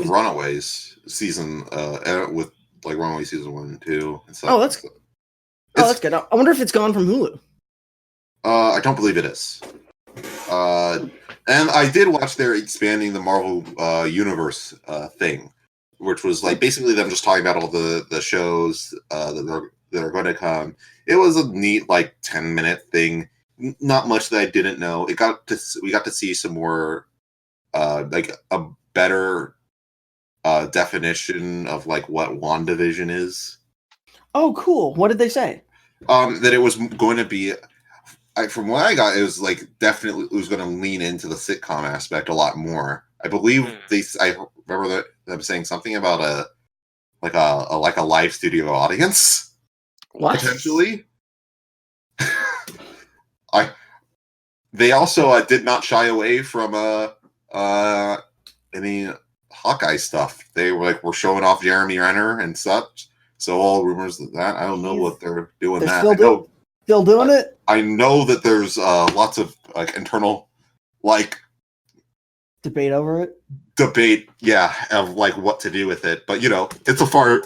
Runaways season with like Runaway season 1 and 2 and stuff. Oh, that's good. I wonder if it's gone from Hulu. I don't believe it is. And I did watch their expanding the Marvel universe thing, which was like basically them just talking about all the shows that are going to come. It was a neat like 10-minute thing. Not much that I didn't know. We got to see some more like a better definition of like what WandaVision is. Oh, cool. What did they say? That it was going to be. From what I got, it was like definitely it was going to lean into the sitcom aspect a lot more. I believe I remember them saying something about a live studio audience, potentially. They also did not shy away from any Hawkeye stuff. They were like, we're showing off Jeremy Renner and such. So all rumors of that. I don't know what they're doing. Still doing it? I know that there's lots of like internal like debate over it. Of like what to do with it. But you know, it's far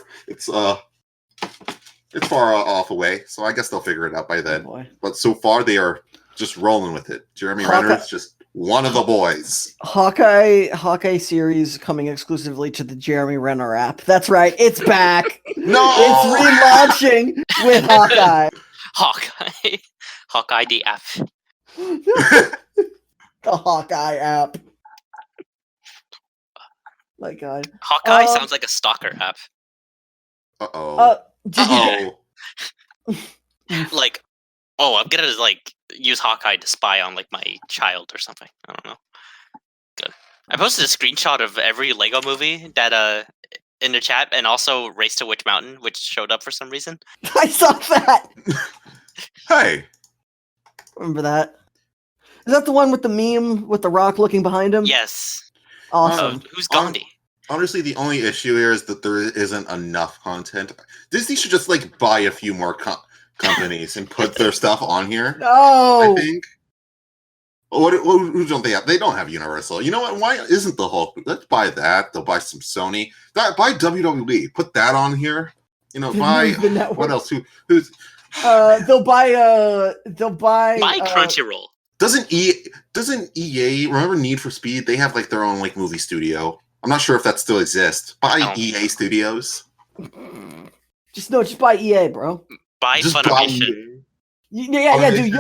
off away. So I guess they'll figure it out by then. Oh, but so far they are just rolling with it. Jeremy Renner is just one of the boys. Hawkeye series coming exclusively to the Jeremy Renner app. That's right, it's back. No, it's relaunching with Hawkeye. Hawkeye the app. The Hawkeye app. My God. Hawkeye sounds like a stalker app. Like, I'm gonna like use Hawkeye to spy on like my child or something. I don't know. Good. I posted a screenshot of every Lego movie that in the chat, and also Race to Witch Mountain, which showed up for some reason. I saw that. Hey, remember that? Is that the one with the meme with the Rock looking behind him? Yes. Awesome. Who's Gandhi? Honestly, the only issue here is that there isn't enough content. Disney should just like buy a few more companies and put their stuff on here. No, I think. Who don't they have? They don't have Universal. You know what? Why isn't the Hulk? Let's buy that. They'll buy some Sony. Buy WWE. Put that on here. You know, buy what else? Who's? They'll buy Crunchyroll. Doesn't EA remember Need for Speed? They have like their own like movie studio. I'm not sure if that still exists. Buy EA Studios. Just buy EA, bro. Buy Funimation. Yeah, dude.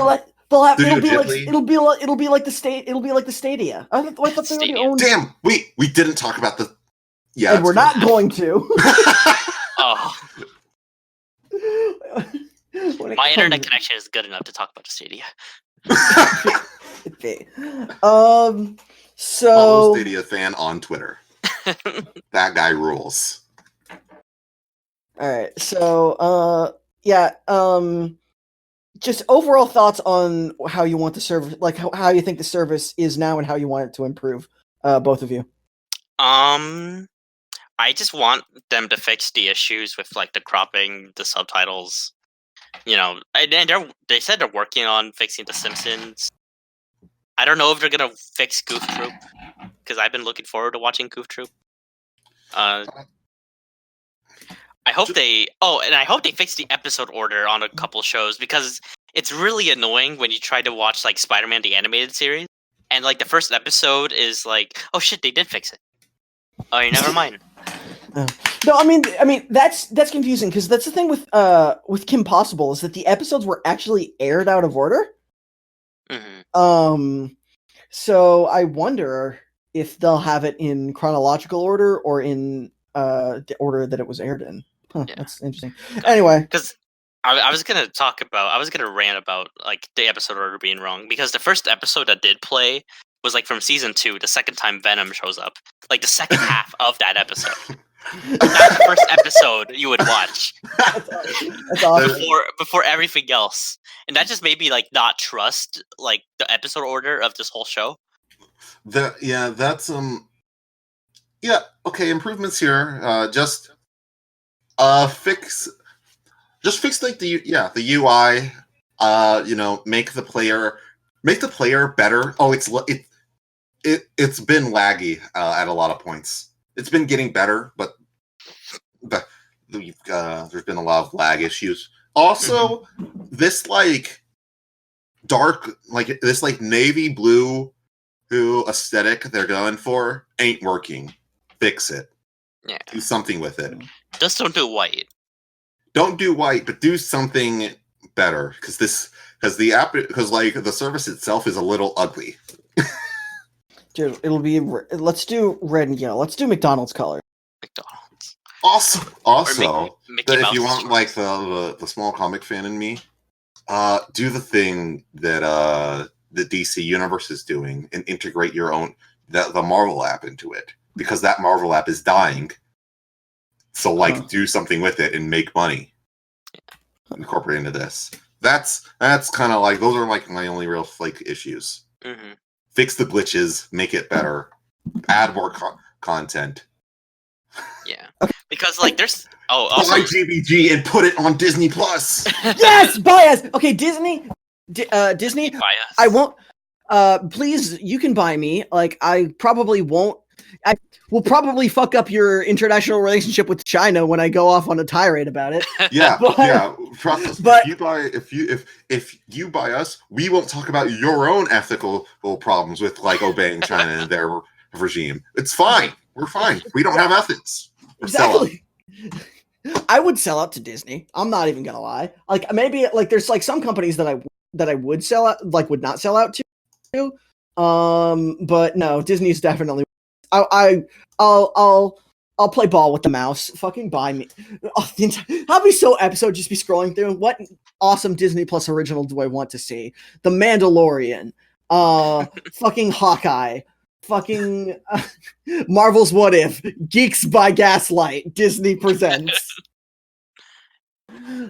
It'll be like the Stadia. I thought they already owned. Damn, we didn't talk about the. Yeah, and we're not going to. My internet connection is good enough to talk about the Stadia. Follow Stadia fan on Twitter. That guy rules. All right, so just overall thoughts on how you want the service, like how you think the service is now and how you want it to improve, both of you. I just want them to fix the issues with like the cropping, the subtitles. And they said they're working on fixing The Simpsons. I don't know if they're gonna fix Goof Troop, because I've been looking forward to watching Goof Troop. I hope they fix the episode order on a couple shows, because it's really annoying when you try to watch like Spider-Man the animated series and like the first episode is like, oh shit, they did fix it. Oh, never mind. No, I mean that's confusing, because that's the thing with Kim Possible, is that the episodes were actually aired out of order. Mm-hmm. So I wonder if they'll have it in chronological order or in the order that it was aired in. Huh, yeah. That's interesting. Anyway, because I was gonna rant about like the episode order being wrong, because the first episode that did play was like from season 2, the second time Venom shows up, like the second half of that episode. That's the first episode you would watch. That's awesome. Before everything else, and that just made me like not trust like the episode order of this whole show. Improvements here. Just fix like the UI. Make the player better. Oh, it's been laggy at a lot of points. It's been getting better, but there's been a lot of lag issues. Also, this like dark, like this like navy blue aesthetic they're going for ain't working. Fix it. Yeah. Do something with it. Just don't do white. Don't do white, but do something better, because the service itself is a little ugly. Dude, it'll be. Let's do red and yellow. Let's do McDonald's color. McDonald's. Also, Mickey if Mouse you want like the small comic fan in me, do the thing that the DC Universe is doing and integrate your own the Marvel app into it, because that Marvel app is dying. So do something with it and make money. Incorporate into this. That's kind of like, those are like my only real like issues. Mm-hmm. Fix the glitches, make it better, add more content. Yeah, because like there's buy GBG and put it on Disney Plus. Yes, buy us. Okay, Disney. Disney. Buy us. I won't. Please, you can buy me. Like, I probably won't. I will probably fuck up your international relationship with China when I go off on a tirade about it. Yeah, yeah. But if you buy us, we won't talk about your own ethical problems with like obeying China and their regime. It's fine. We're fine. We don't have ethics. Exactly. I would sell out to Disney. I'm not even gonna lie. Like, maybe like there's like some companies that I would sell out, like would not sell out to. But no, Disney's definitely. I'll play ball with the mouse. Fucking buy me. How many episode just be scrolling through? What awesome Disney Plus original do I want to see? The Mandalorian. Fucking Hawkeye. Fucking Marvel's What If. Geeks by Gaslight. Disney presents.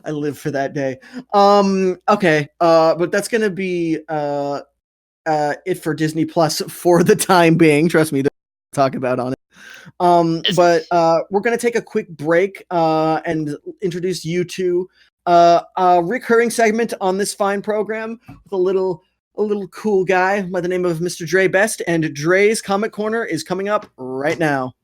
I live for that day. Okay. But that's gonna be it for Disney Plus for the time being. Trust me. Talk about on it. But we're gonna take a quick break and introduce you to a recurring segment on this fine program with a little cool guy by the name of Mr. Dre Best, and Dre's Comic Corner is coming up right now.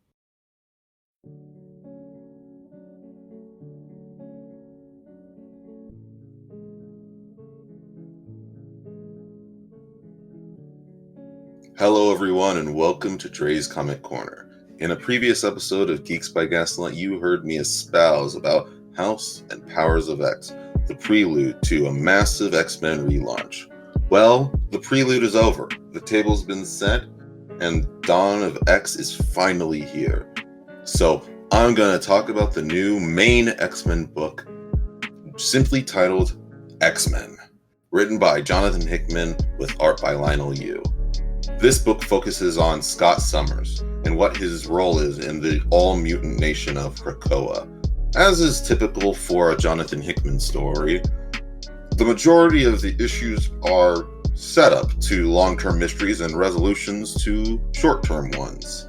Hello everyone, and welcome to Dre's Comic Corner. In a previous episode of Geeks by Gaslight, you heard me espouse about House and Powers of X, the prelude to a massive X-Men relaunch. Well, the prelude is over, the table's been set, and Dawn of X is finally here. So, I'm going to talk about the new main X-Men book, simply titled X-Men, written by Jonathan Hickman with art by Lionel Yu. This book focuses on Scott Summers and what his role is in the all-mutant nation of Krakoa. As is typical for a Jonathan Hickman story, The majority of the issues are set up to long-term mysteries and resolutions to short-term ones.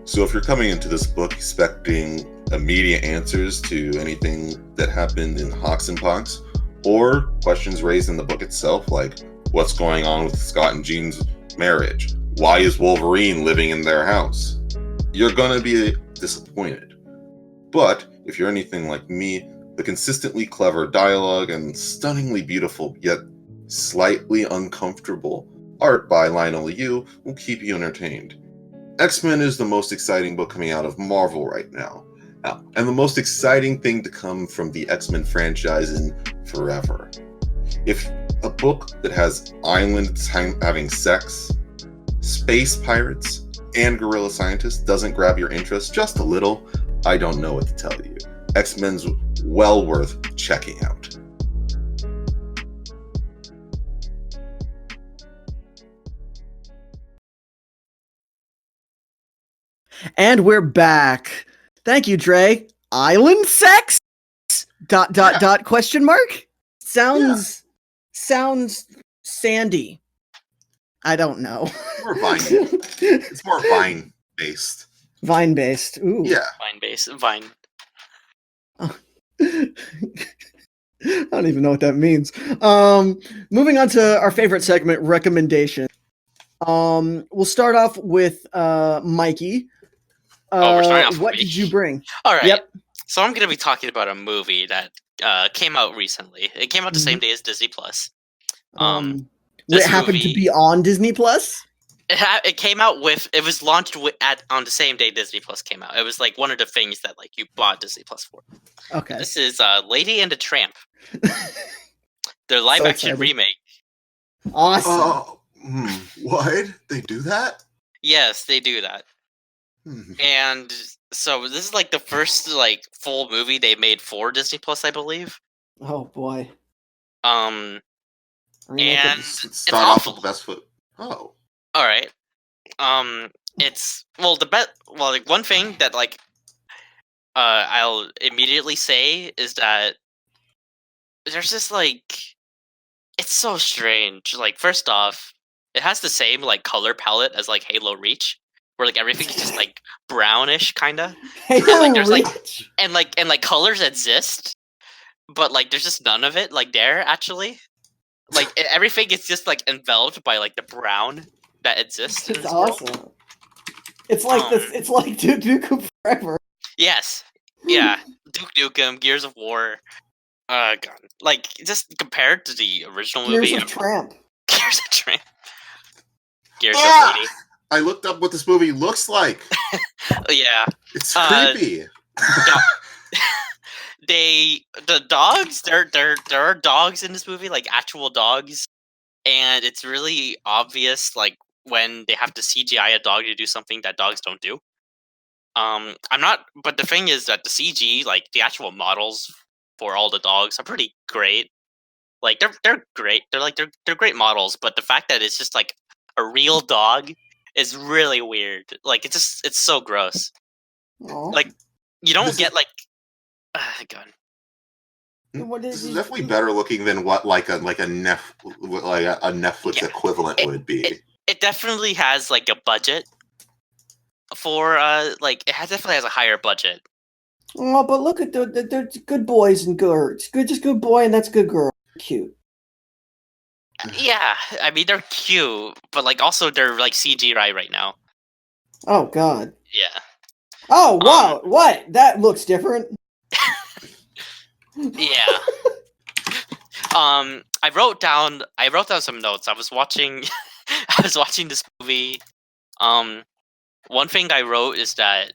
So if you're coming into this book expecting immediate answers to anything that happened in Hawks and Pox, or questions raised in the book itself, like what's going on with Scott and Jean's marriage? Why is Wolverine living in their house? You're gonna be disappointed. But if you're anything like me, the consistently clever dialogue and stunningly beautiful yet slightly uncomfortable art by Lionel Yu will keep you entertained. X-Men is the most exciting book coming out of Marvel right now, and the most exciting thing to come from the X-Men franchise in forever. If a book that has islands having sex, space pirates, and gorilla scientists doesn't grab your interest just a little, I don't know what to tell you. X-Men's well worth checking out. And we're back. Thank you, Dre. Island sex? Dot question mark? Sounds sandy. I don't know. More Vine. It's more Vine based. Vine based. Ooh. Yeah. Vine base. Vine. I don't even know what that means. Moving on to our favorite segment, recommendation. We'll start off with Mikey. We're starting off with what me. did you bring? All right. Yep. So I'm going to be talking about a movie that came out recently. It came out the same day as Disney Plus. It happened to be on Disney Plus? It came out it was launched on the same day Disney Plus came out. It was like one of the things that like you bought Disney Plus for. Okay. This is Lady and the Tramp. Their live action remake. Awesome. What? They do that? Yes, they do that. And so this is like the first like full movie they made for Disney Plus, I believe. Oh boy. And Start off with the best foot. Oh. All right. It's like one thing that like I'll immediately say is that there's this like it's so strange. Like first off, it has the same like color palette as like Halo Reach, where like everything's just like brownish kinda. Halo and, like, there's Reach? like colors exist, but like there's just none of it like there actually. Like everything is just like enveloped by like the brown that exists. It's awesome. World. It's like this. It's like Duke Nukem Forever. Yes. Yeah. Duke Nukem, Gears of War. God. Like just compared to the original movie. Gears of Tramp. Gears of Tramp. Gears of Lady. I looked up what this movie looks like. Yeah. It's creepy. The dogs. There are dogs in this movie, like actual dogs, and it's really obvious, like when they have to CGI a dog to do something that dogs don't do. But the thing is that the CG, like the actual models for all the dogs, are pretty great. Like they're great. They're great models, but the fact that it's just like a real dog is really weird. Like it's so gross. Aww. Like you don't get like. God. This is definitely better looking than what like a Netflix equivalent would be. It definitely has like a budget for definitely has a higher budget. Oh, but look at they're good boys and girls. Just good boy and that's good girl. Cute. Yeah, I mean they're cute, but like also they're like CGI right now. Oh God. Yeah. Oh wow! What? That looks different. Yeah. I wrote down some notes. I was watching this movie. One thing I wrote is that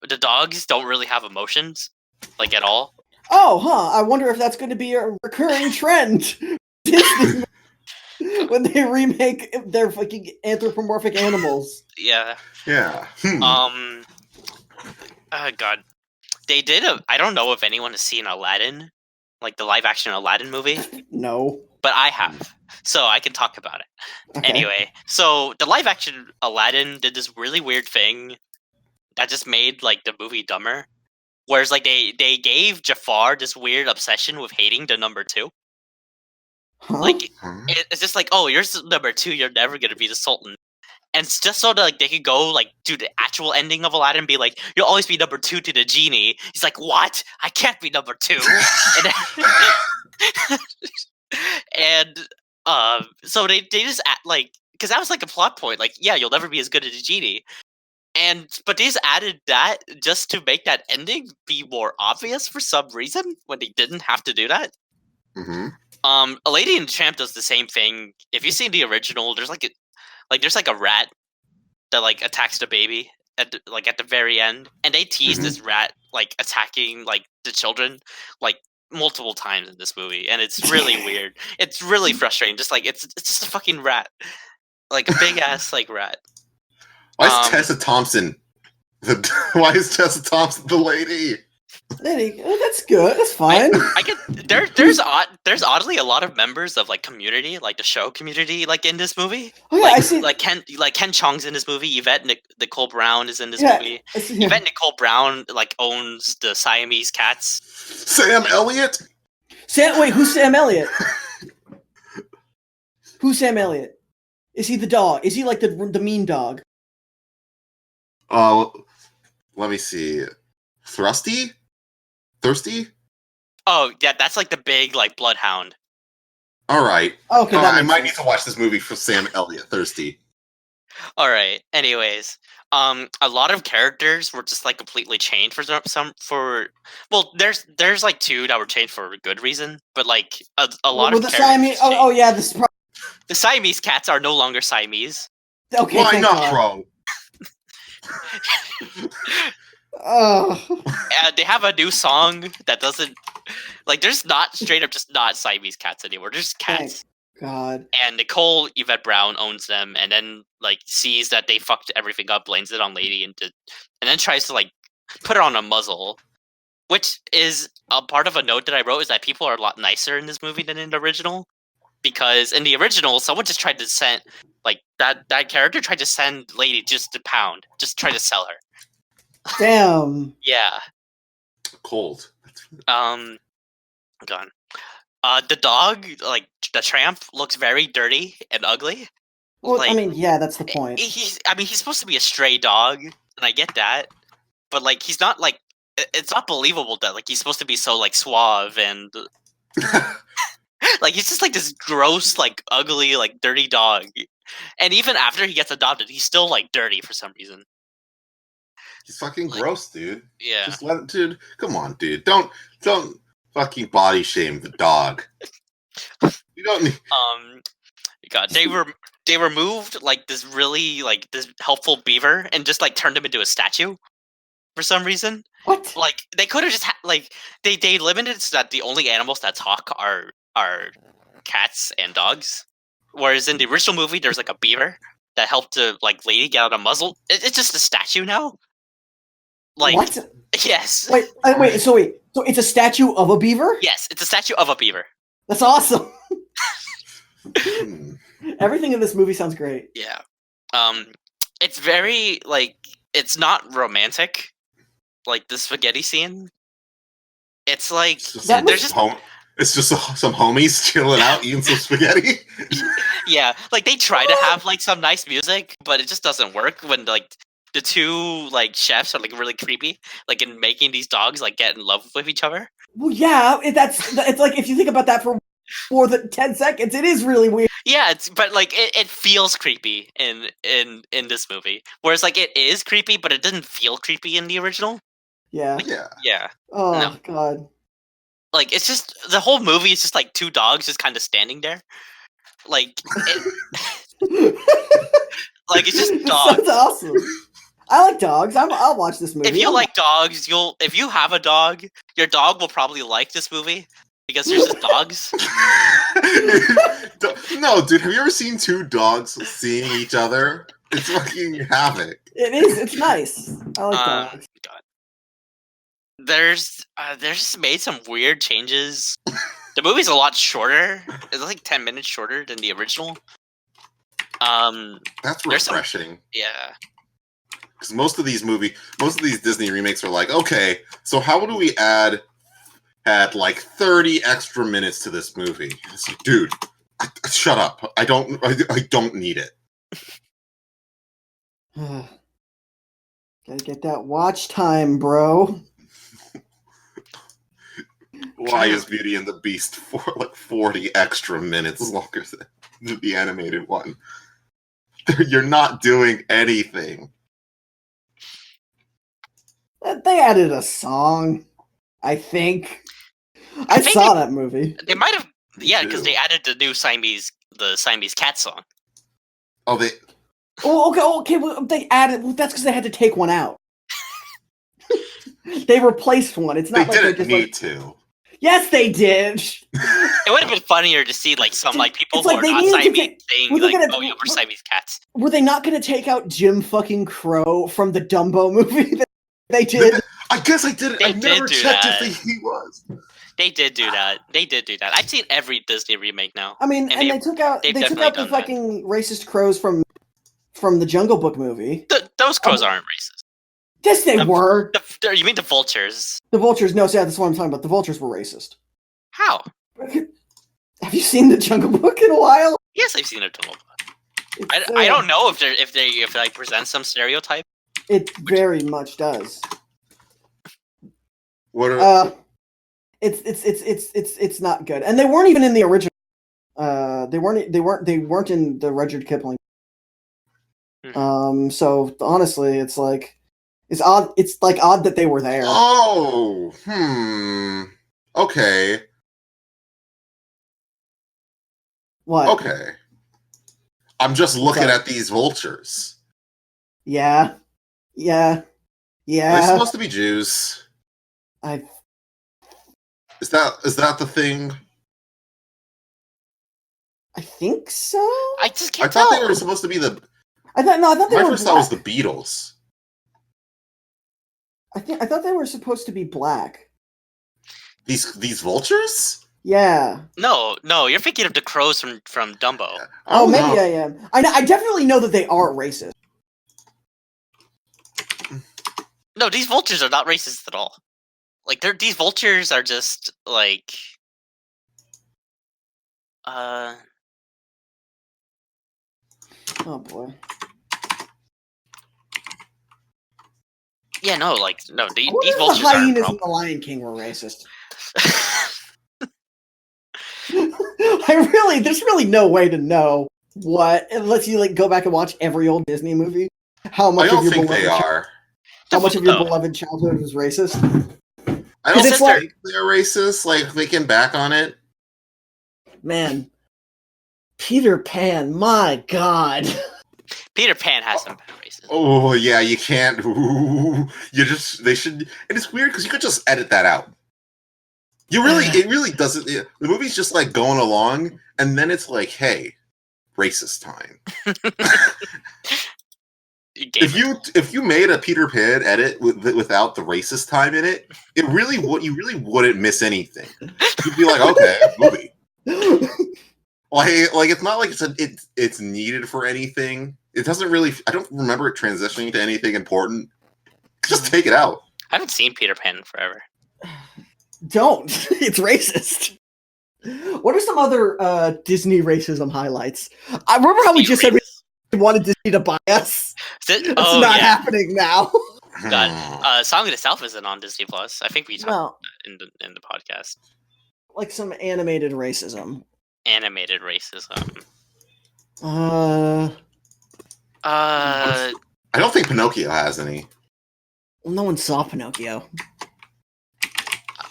the dogs don't really have emotions, like at all. Oh, huh. I wonder if that's going to be a recurring trend. Disney, when they remake their fucking anthropomorphic animals. Yeah. Yeah. Oh God. They did I don't know if anyone has seen Aladdin, like the live action Aladdin movie. No. But I have, so I can talk about it. Okay. Anyway, so the live action Aladdin did this really weird thing that just made like the movie dumber. Whereas like they gave Jafar this weird obsession with hating the number 2. Huh? Like it's just like, oh, you're number 2, you're never gonna be the Sultan. And it's just so that like they could go like do the actual ending of Aladdin and be like, you'll always be number 2 to the genie. He's like, what? I can't be number 2. And so they just act like, because that was like a plot point. Like, yeah, you'll never be as good as the genie. But they just added that just to make that ending be more obvious for some reason when they didn't have to do that. Mm-hmm. A Lady and the Tramp does the same thing. If you see the original, there's like a rat that like attacks the baby at the very end, and they tease this rat like attacking like the children like multiple times in this movie, and it's really weird. It's really frustrating. Just like it's just a fucking rat, like a big ass like rat. Why is Tessa Thompson Why is Tessa Thompson the lady? That's good. That's fine. I get there's oddly a lot of members of like Community, like the show Community, like in this movie. Oh yeah, like, I see. Like Ken Chong's in this movie. Yvette Nicole Brown is in this movie. Yvette Nicole Brown like owns the Siamese cats. Sam Elliott. Wait, who's Sam Elliott? Who's Sam Elliott? Is he the dog? Is he like the mean dog? Oh, let me see. Thirsty? Oh yeah, that's like the big like bloodhound. All right. Okay, I might need to watch this movie for Sam Elliott. Thirsty. All right. Anyways, a lot of characters were just like completely changed well, there's like 2 that were changed for a good reason, but like a lot of the characters. Siamese. The Siamese cats are no longer Siamese. Okay. Why not, bro? And they have a new song that doesn't like. There's not straight up just not Siamese cats anymore. There's cats. Thank God. And Nicole Yvette Brown owns them, and then like sees that they fucked everything up, blames it on Lady, and then tries to like put her on a muzzle, which is a part of a note that I wrote is that people are a lot nicer in this movie than in the original. Because in the original, someone just tried to send like that character tried to send Lady just to pound, just try to sell her. Damn. Yeah. Cold. Gone. The dog, like the tramp, looks very dirty and ugly. Well, like, I mean, yeah, that's the point. He's supposed to be a stray dog, and I get that, but like he's not like it's not believable that like he's supposed to be so like suave and like he's just like this gross, like ugly, like dirty dog. And even after he gets adopted, he's still like dirty for some reason. He's fucking gross, dude. Yeah. Just let it, dude. Come on, dude. Don't fucking body shame the dog. You don't need. God, they removed like this really like this helpful beaver and just like turned him into a statue for some reason. What? Like they could have just like they limited it so that the only animals that talk are cats and dogs. Whereas in the original movie, there's like a beaver that helped to like Lady get out a muzzle. It's just a statue now. Like what? Yes. Wait. So it's a statue of a beaver? Yes, it's a statue of a beaver. That's awesome. Everything in this movie sounds great. Yeah. It's very like it's not romantic. Like the spaghetti scene. It's like it's just some homies chilling out eating some spaghetti. Yeah, like they try to have like some nice music, but it just doesn't work when like the 2 like chefs are like really creepy, like in making these dogs like get in love with each other. Well, yeah, it's like if you think about that for more than 10 seconds, it is really weird. Yeah, but like it feels creepy in this movie, whereas like it is creepy, but it didn't feel creepy in the original. Yeah. Like, yeah. Oh no. God. Like it's just the whole movie is just like 2 dogs just kind of standing there, like. Like it's just dogs. That's awesome. I like dogs. I'll watch this movie. If you like dogs, if you have a dog, your dog will probably like this movie because there's just dogs. No, dude, have you ever seen 2 dogs seeing each other? It's fucking havoc. It is. It's nice. I like dogs. God. There's just made some weird changes. The movie's a lot shorter. It's like 10 minutes shorter than the original. That's refreshing. Yeah. Because most of these Disney remakes are like, okay, so how do we add like 30 extra minutes to this movie? It's like, dude, shut up. I don't need it. Gotta get that watch time, bro. Why is Beauty and the Beast for like 40 extra minutes longer than the animated one? You're not doing anything. They added a song, I think. I saw that movie. They might have, yeah, because they added the new Siamese cat song. Oh, they. Oh, okay. Well, they added. Well, that's because they had to take one out. They replaced one. It's not. They like didn't need to. Yes, they did. It would have been funnier to see like some like people who like are they not needed to Siamese take- saying Well, like, they're gonna- "Oh yeah, we're Siamese cats." Were they not going to take out Jim fucking Crow from the Dumbo movie that they did? I guess I did it. They I never did do checked that. if he was. They did do that. I've seen every Disney remake now. I mean, and they took out they've the definitely done that. fucking racist crows from the Jungle Book movie. Those crows aren't racist. Yes, they were. You mean the vultures? The vultures. No, yeah, that's what I'm talking about. The vultures were racist. How? Have you seen the Jungle Book in a while? Yes, I've seen a Jungle Book. I don't know if they present some stereotype. It very much does. What are It's not good, and they weren't even in the original. They weren't in the Rudyard Kipling. So honestly, it's odd. It's like odd that they were there. Oh, okay. What? Okay. I'm just looking at these vultures. Yeah. Are they supposed to be Jews? Is that the thing? I think so. I just can't I thought tell. they were supposed to be the. I thought they My were first thought was the black. Beatles. I thought they were supposed to be black. These vultures? Yeah. No, you're thinking of the crows from Dumbo. Oh, maybe know. I am. I definitely know that they are racist. No, these vultures are not racist at all. Like these vultures are just like Oh boy. yeah, no, these I wonder if vultures the aren't hyenas wrong. and the Lion King were racist. There's really no way to know what, unless you go back and watch every old Disney movie. How I much don't of your think they beloved are. how much of your No. beloved childhood was racist? I don't it's think they're racist. Like thinking back on it, Man, Peter Pan, my God. Peter Pan has some bad racism. oh yeah, you can't. They should. And it's weird because you could just edit that out. It really doesn't. The movie's just like going along, and then it's like, hey, racist time. If you made a Peter Pan edit without the racist time in it, you really wouldn't miss anything. You'd be like, okay, movie. Like it's not like it's needed for anything. It doesn't really. I don't remember it transitioning to anything important. Just take it out. I haven't seen Peter Pan in forever. Don't. It's racist. What are some other Disney racism highlights? I remember how we just said we wanted Disney to buy us. Is it? It's not happening now. God. Song of the South isn't on Disney Plus. I think we talked in the podcast. Like some animated racism. Animated racism. I don't think Pinocchio has any. Well, no one saw Pinocchio.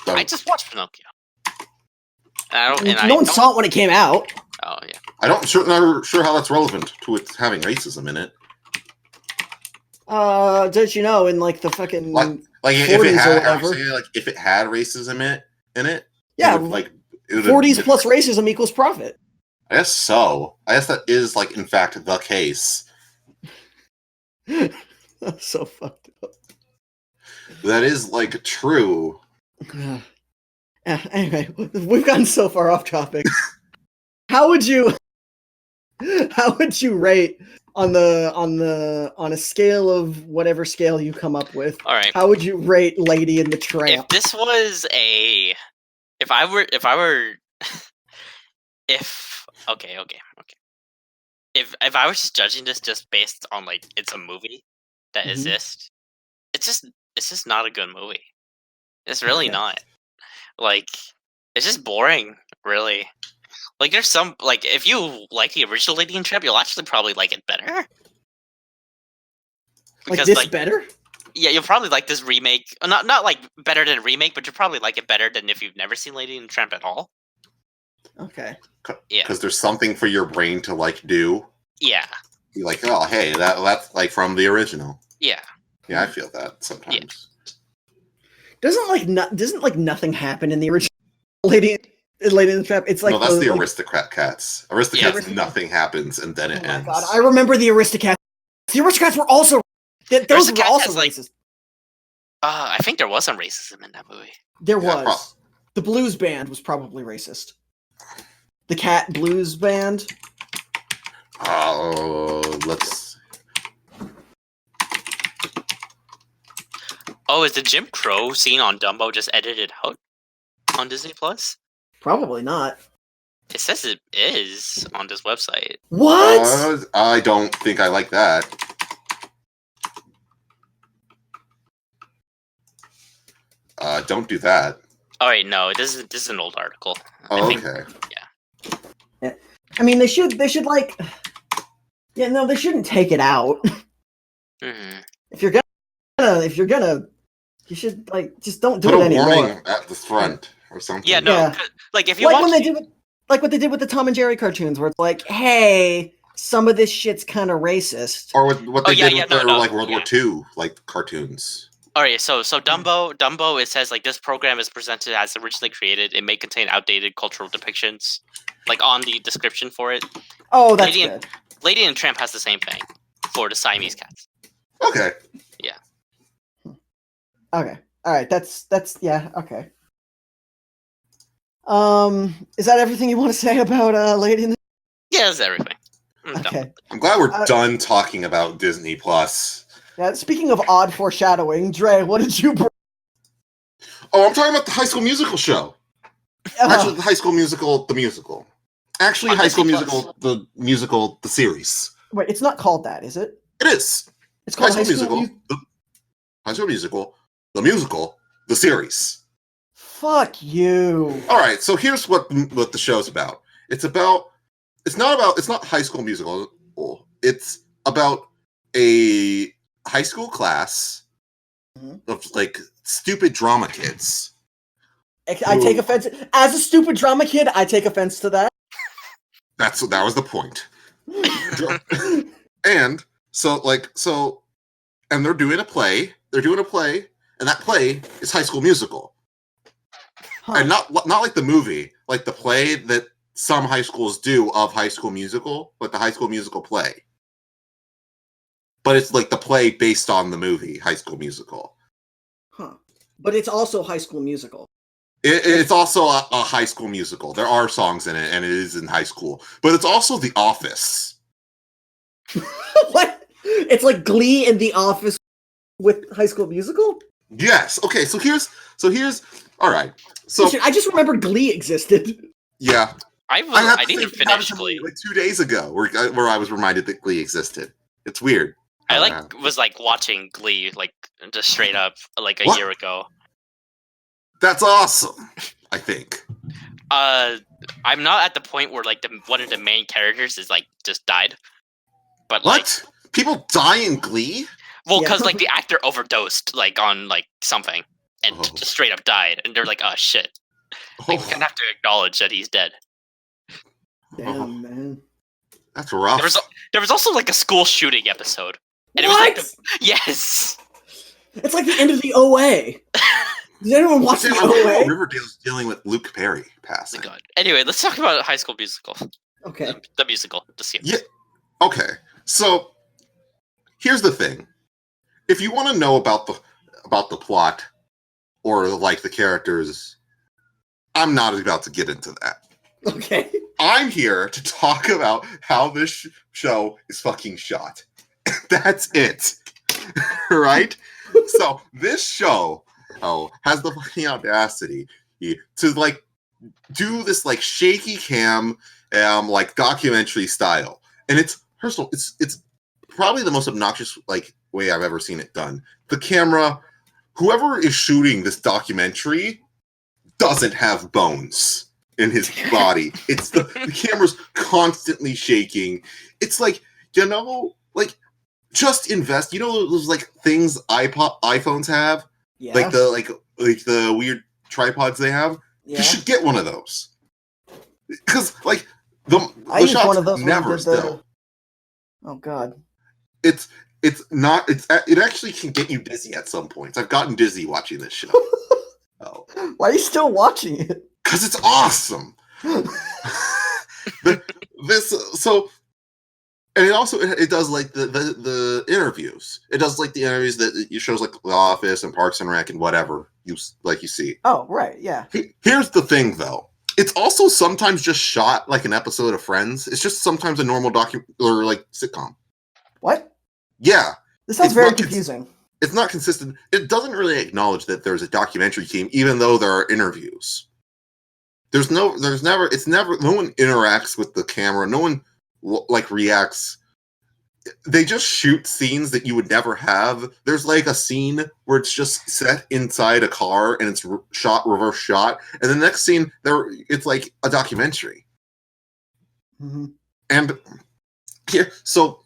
I just watched Pinocchio. No one saw it when it came out. Oh yeah. Not sure how that's relevant to it having racism in it. Don't you know, in like the fucking like if it had if it had racism in it, yeah, it would, 40s plus racism equals profit. I guess so. I guess that is in fact the case. That's so fucked up. That is true. Anyway, we've gotten so far off topic. How would you rate on a scale of whatever scale you come up with, All right. how would you rate Lady and the Tramp? If this was if I were, okay. If I was just judging this just based on like it's a movie that Mhm. exists, it's just not a good movie. It's really Okay. not. Like, it's just boring, really. Like, there's some like if you like the original Lady and Tramp, you'll actually probably like it better. Like this better? Yeah, you'll probably like this remake. Not like better than a remake, but you'll probably like it better than if you've never seen Lady and Tramp at all. Okay. Yeah. Because there's something for your brain to like do. Yeah. You're like, oh, hey, that's like from the original. Yeah. Yeah, I feel that sometimes. Doesn't nothing happen in the original Lady and the Tramp? It's like No, that's the Aristocrat Cats. Aristocats, Yeah. nothing happens and then it ends. God, I remember the Aristocats. The Aristocats were also those were also racist. I think there was some racism in that movie. There was. The blues band was probably racist. The Cat Blues Band. Let's. Oh, is the Jim Crow scene on Dumbo just edited out on Disney Plus? Probably not. It says it is on this website. What? I don't think I like that. Don't do that. All right, no, this is an old article. Oh, okay. Yeah. I mean, they should like. Yeah, no, they shouldn't take it out. Mm-hmm. If you're gonna, you should like just don't do Put it a anymore. warning at the front or something. Yeah, no, Yeah. like if you Like watch, when they did, like what they did with the Tom and Jerry cartoons, where it's like, hey, some of this shit's kind of racist. Or with what they did with their like World yeah. War II like cartoons. All right, so Dumbo, it says like this program is presented as originally created. It may contain outdated cultural depictions, like on the description for it. Oh, that's good. Lady and Tramp has the same thing for the Siamese cats. Okay. Yeah. Okay. All right. That's yeah. Okay. Is that everything you want to say about Lady and the... Yeah, that's everything. Okay. I'm glad we're done talking about Disney Plus. Yeah. Speaking of odd foreshadowing, Dre, what did you bring? Oh, I'm talking about the High School Musical show. Actually, the High School Musical, the musical. Actually, High School Musical, the musical, the series. Wait, it's not called that, is it? It is. It's called High School Musical. High School Musical, the musical, the series. Fuck you. All right, so here's what the show's about. It's not High School Musical. It's about a high school class of like stupid drama kids. I take offense. As a stupid drama kid, I take offense to that. That was the point. And and they're doing a play. And that play is High School Musical. Huh. And not like the movie, like the play that some high schools do of High School Musical, like the High School Musical play. But it's like the play based on the movie High School Musical. Huh. But it's also High School Musical. It's also a High School Musical. There are songs in it, and it is in high school. But it's also The Office. What? It's like Glee in The Office with High School Musical? Yes. Okay. So here's. All right. So I just remember Glee existed. Yeah. I didn't finish Glee like 2 days ago, where I was reminded that Glee existed. It's weird. I was watching Glee like just straight up like a year ago. That's awesome. I think. I'm not at the point where like one of the main characters is like just died. But what? People die in Glee? Well, because like the actor overdosed like on like something and just straight up died, and they're like, "Oh shit!" Like, we kind of have to acknowledge that he's dead. Damn, man. That's rough. There was also like a school shooting episode, and it was like yes, it's like the end of the OA. Does anyone watch the OA? Riverdale's dealing with Luke Perry passing. God. Anyway, let's talk about High School Musical. Okay. The musical, the series. Yeah. Okay. So here's the thing: if you want to know about the plot or like the characters, I'm not about to get into that. Okay. I'm here to talk about how this show is fucking shot. That's it. Right? So this show has the fucking audacity to like do this like shaky cam like documentary style. And it's first of all, it's probably the most obnoxious like way I've ever seen it done. The camera, whoever is shooting this documentary doesn't have bones in his body. It's the camera's constantly shaking. It's like, like just invest. You know those like things iPhones have? Yeah. Like the weird tripods they have? Yeah. You should get one of those. Because like I the used one of shots those never still. Oh god. It actually can get you dizzy at some points. I've gotten dizzy watching this show. Why are you still watching it? Because it's awesome. And it does like the interviews. It does like the interviews that it shows like The Office and Parks and Rec and whatever you see. Oh right, yeah. Here's the thing though. It's also sometimes just shot like an episode of Friends. It's just sometimes a normal or like sitcom. What? Yeah. This sounds very confusing. It's not consistent. It doesn't really acknowledge that there's a documentary team, even though there are interviews. No one interacts with the camera. No one like reacts. They just shoot scenes that you would never have. There's like a scene where it's just set inside a car and it's reverse shot. And the next scene it's like a documentary. Mm-hmm. And here, so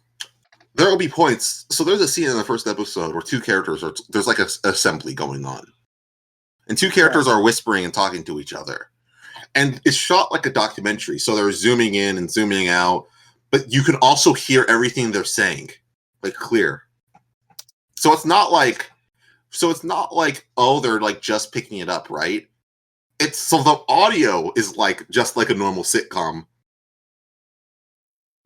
there will be points. So there's a scene in the first episode where two characters there's like an assembly going on. And two characters are whispering and talking to each other. And it's shot like a documentary. So they're zooming in and zooming out. But you can also hear everything they're saying. Like clear. So it's not like, oh, they're like just picking it up, right? So the audio is like just like a normal sitcom.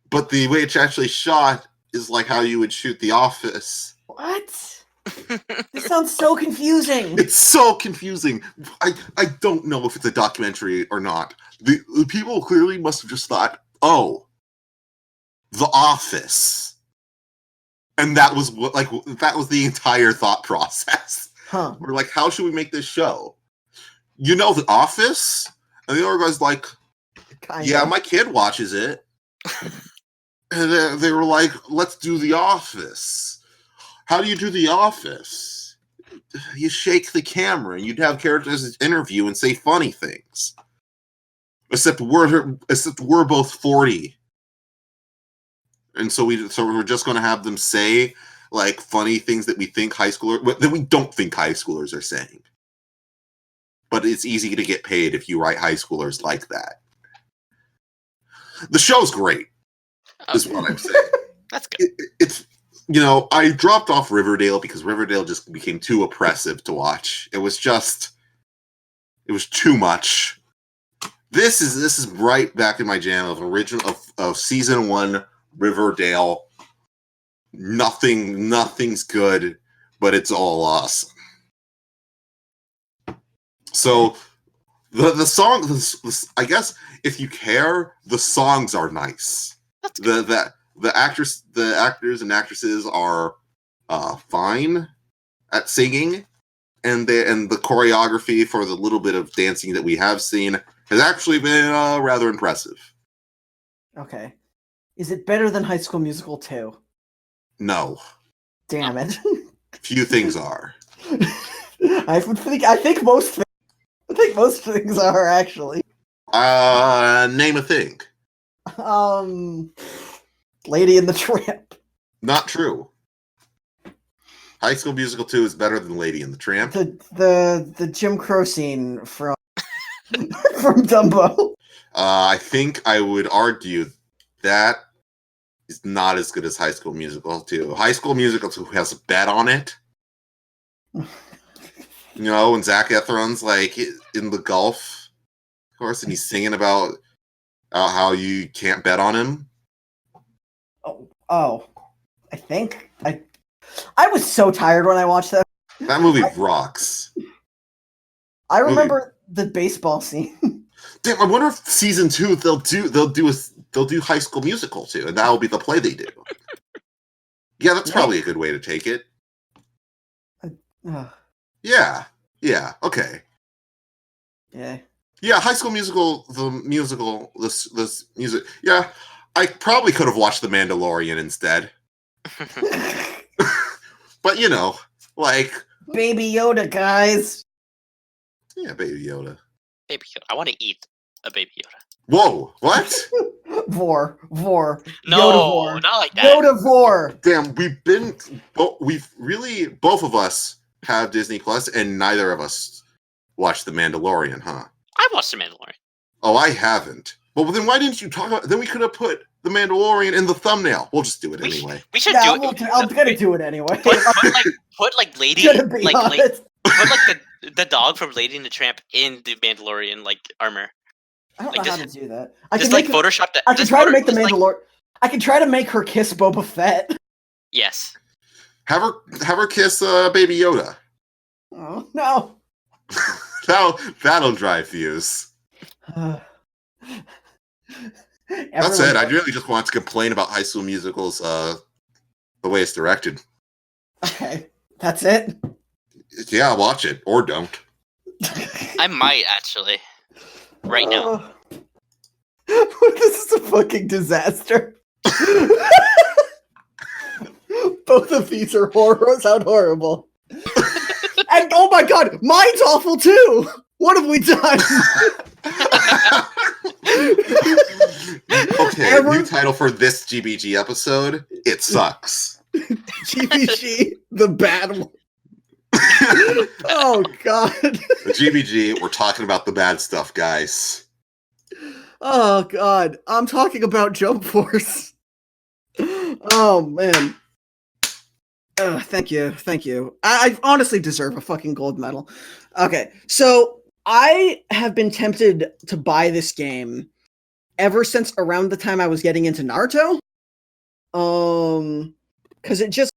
But the way it's actually shot is like how you would shoot The Office. What? This sounds so confusing. It's so confusing. I don't know if it's a documentary or not. The people clearly must have just thought, oh, The Office. And that was the entire thought process. Huh. We're like, how should we make this show? The Office? And the other guy's like, yeah, my kid watches it. And they were like, let's do The Office. How do you do The Office? You shake the camera and you'd have characters interview and say funny things. Except we're both 40. And so we're just going to have them say like funny things that we don't think high schoolers are saying. But it's easy to get paid if you write high schoolers like that. The show's great. Is what I'm saying. That's good. It's I dropped off Riverdale because Riverdale just became too oppressive to watch. It was too much. This is right back in my jam of season 1 Riverdale. Nothing's good, but it's all awesome. So the song, I guess if you care, the songs are nice. The actors and actresses are fine at singing, and the choreography for the little bit of dancing that we have seen has actually been rather impressive. Okay. Is it better than High School Musical 2? No. Damn it. Few things are. I think most things are actually. Name a thing. Lady and the Tramp. Not true. High School Musical 2 is better than Lady and the Tramp. The Jim Crow scene from Dumbo. I think I would argue that is not as good as High School Musical 2. High School Musical 2 has a bet on it. When Zac Efron's like in the Gulf, of course, and he's singing about how you can't bet on him. Oh, I think I was so tired when I watched that. That movie rocks. I remember the baseball scene. Damn, I wonder if season 2 they'll do High School Musical too, and that'll be the play they do. Yeah, that's probably a good way to take it. Yeah, okay. Yeah, High School Musical, the musical, this music. Yeah, I probably could have watched The Mandalorian instead. But like Baby Yoda, guys. Yeah, Baby Yoda. Baby Yoda. I want to eat a Baby Yoda. Whoa, what? Vor. No, Yoda vor. not like that. Yoda vor. Damn, both of us have Disney Plus, and neither of us watched The Mandalorian, huh? I watched The Mandalorian. Oh, I haven't. Well, then why didn't you talk about? Then we could have put The Mandalorian in the thumbnail. We'll just do it anyway. We should do it. I'm gonna do it anyway. Put Lady, the dog from Lady and the Tramp in the Mandalorian armor. I don't know how to do that. I can can Photoshop that. I can try to make the Mandalorian. I can try to make her kiss Boba Fett. Yes. Have her kiss Baby Yoda. Oh no. That'll drive views. That's it. I really just want to complain about High School Musical's the way it's directed. Okay, that's it. Yeah, watch it or don't. I might actually. Right now. This is a fucking disaster. Both of these are sound horrible. And oh my god, mine's awful too. What have we done? Okay, new title for this GBG episode: It Sucks. GBG, the bad one. Oh god. The GBG, we're talking about the bad stuff, guys. Oh god, I'm talking about Jump Force. Oh man. Thank you. I honestly deserve a fucking gold medal. Okay, so I have been tempted to buy this game ever since around the time I was getting into Naruto. Because it just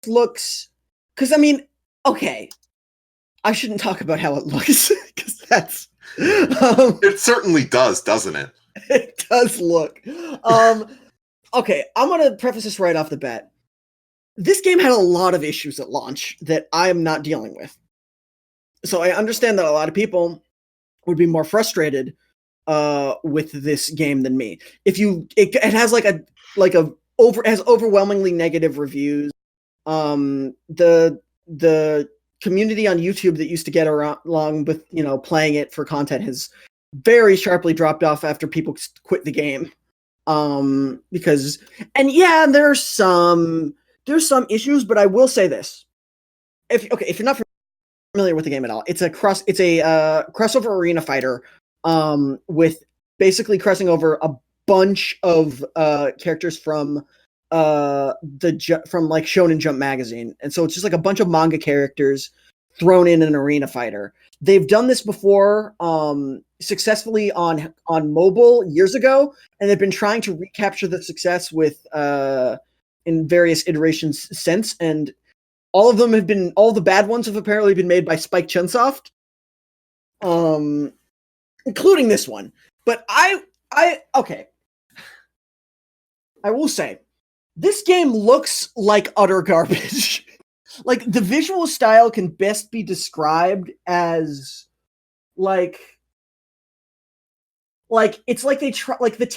looks. Because I mean, okay, I shouldn't talk about how it looks because that's. It certainly does, doesn't it? It does look. Okay, I'm gonna preface this right off the bat. This game had a lot of issues at launch that I am not dealing with. So I understand that a lot of people would be more frustrated with this game than me. It has has overwhelmingly negative reviews. The community on YouTube that used to get along with playing it for content has very sharply dropped off after people quit the game. Because there's some issues, but I will say this: if you're not familiar with the game at all, it's a crossover arena fighter, with basically crossing over a bunch of characters from Shonen Jump magazine, and so it's just like a bunch of manga characters thrown in an arena fighter. They've done this before successfully on mobile years ago, and they've been trying to recapture the success with in various iterations since, and all the bad ones have apparently been made by Spike Chunsoft, including this one. But I will say, this game looks like utter garbage. Like, the visual style can best be described as it's like they try, the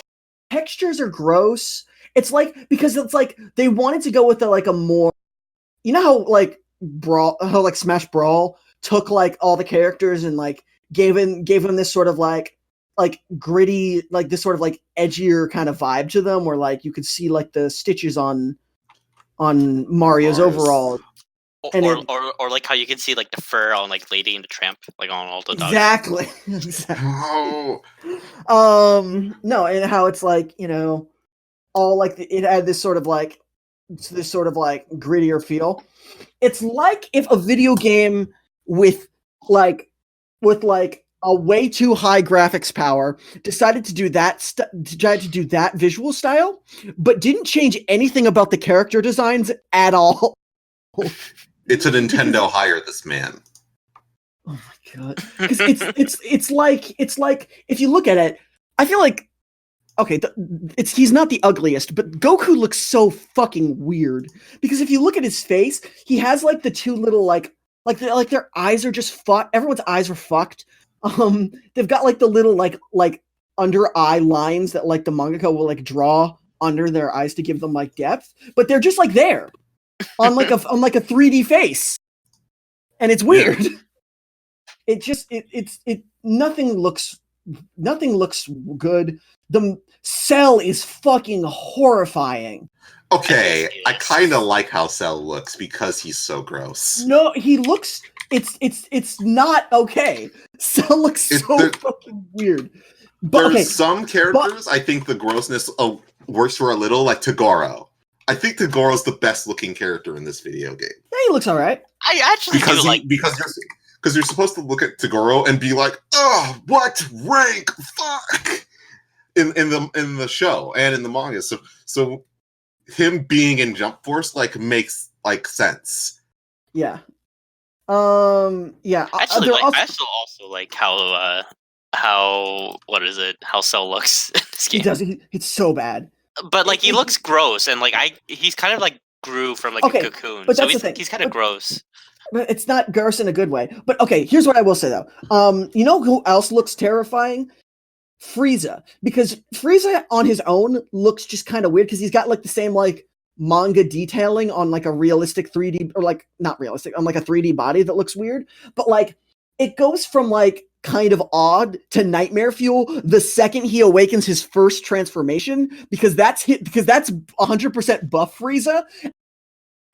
textures are gross. It's because it's they wanted to go with a more, how Smash Brawl took all the characters and gave them this sort of gritty, this sort of edgier kind of vibe to them, where you could see the stitches on Mario's overall. Or how you can see the fur on Lady and the Tramp, on all the dogs. Exactly. Oh. No, and how it's all it had this sort of grittier feel. It's like if a video game with a way too high graphics power decided to do that visual style, but didn't change anything about the character designs at all. It's a Nintendo hire this man. Oh my god! Because it's like if you look at it, I feel like okay, he's not the ugliest, but Goku looks so fucking weird. Because if you look at his face, he has like the two little like their eyes are just fucked. Everyone's eyes are fucked. They've got like the little like under eye lines that like the mangaka will like draw under their eyes to give them like depth, but they're just like there on like a 3D face, and it's weird. Yeah. It just nothing looks good. The Cell is fucking horrifying. Okay, I kind of like how Cell looks because he's so gross. No, he looks. It's not okay. Cell looks so fucking weird. But there's some characters I think the grossness works for a little, like Toguro. I think Togoro's the best looking character in this video game. Yeah, he looks all right. I actually because you're supposed to look at Toguro and be like, oh, what rank? Fuck. In the show and in the manga, so him being in Jump Force like makes like sense. Yeah. Yeah. Actually, I also like how Cell looks in this game. He does. It's so bad. But like he looks gross, and like he's kind of like grew from like a cocoon, but so he's kind of gross. But it's not gross in a good way. But okay, here's what I will say though. You know who else looks terrifying? Frieza, because Frieza on his own looks just kind of weird because he's got like the same like manga detailing on like a realistic 3D or like not realistic on like a 3D body that looks weird, but like it goes from like kind of odd to nightmare fuel the second he awakens his first transformation because that's 100% buff Frieza.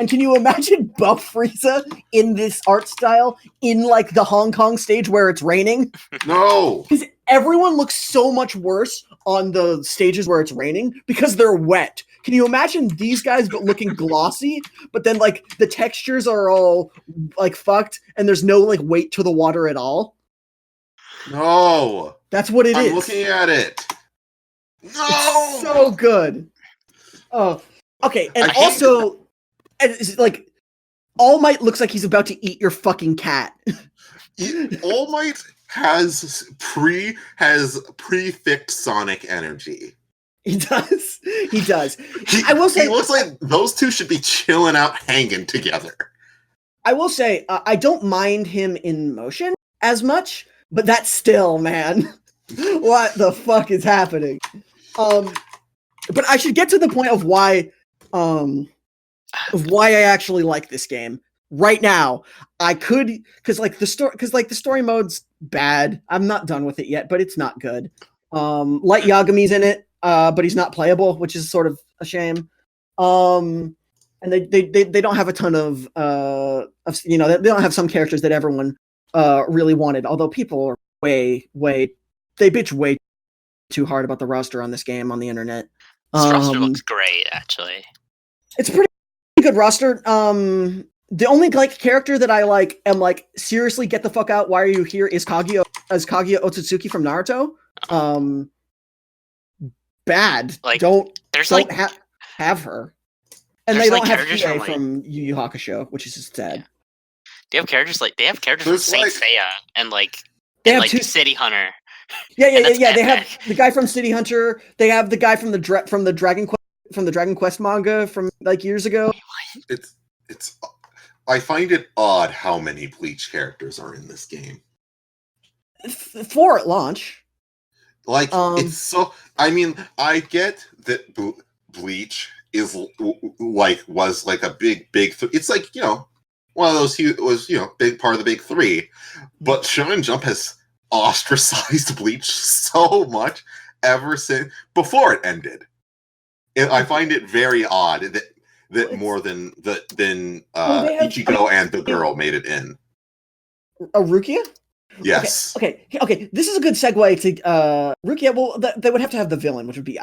And can you imagine buff Frieza in this art style in like the Hong Kong stage where it's raining? No. Because everyone looks so much worse on the stages where it's raining because they're wet. Can you imagine these guys looking glossy, but then like the textures are all like fucked and there's no like weight to the water at all? No. That's what I'm looking at it. No. It's so good. Oh, okay. And also, it's like All Might looks like he's about to eat your fucking cat. All Might has pre-thick Sonic energy. He does. I will say, he looks like those two should be chilling out, hanging together. I will say, I don't mind him in motion as much, but that's still, man, what the fuck is happening? But I should get to the point of why I actually like this game. Right now, I could, because the story mode's bad. I'm not done with it yet, but it's not good. Light Yagami's in it, but he's not playable, which is sort of a shame. And they don't have a ton of they don't have some characters that everyone really wanted. Although people are they bitch way too hard about the roster on this game on the internet. This roster looks great, actually. It's a pretty good roster. The only like character that I like am like seriously get the fuck out. Why are you here? Is Kaguya Otsutsuki from Naruto? Bad. Like don't like have her, and they don't have Hiei from Yu Yu Hakusho, which is just sad. Yeah. They have characters from Saint Seiya and two City Hunter. Yeah. They have the guy from City Hunter. They have the guy from the Dragon Quest manga from like years ago. It's. I find it odd how many Bleach characters are in this game. 4 at launch. Like it's so. I mean, I get that Bleach is was like a big. It's like one of those. He was big part of the big 3, but Shonen Jump has ostracized Bleach so much ever since before it ended. I find it very odd that more than Ichigo and the girl made it in. Rukia? Yes. Okay. This is a good segue to Rukia. Well, they would have to have the villain, which would be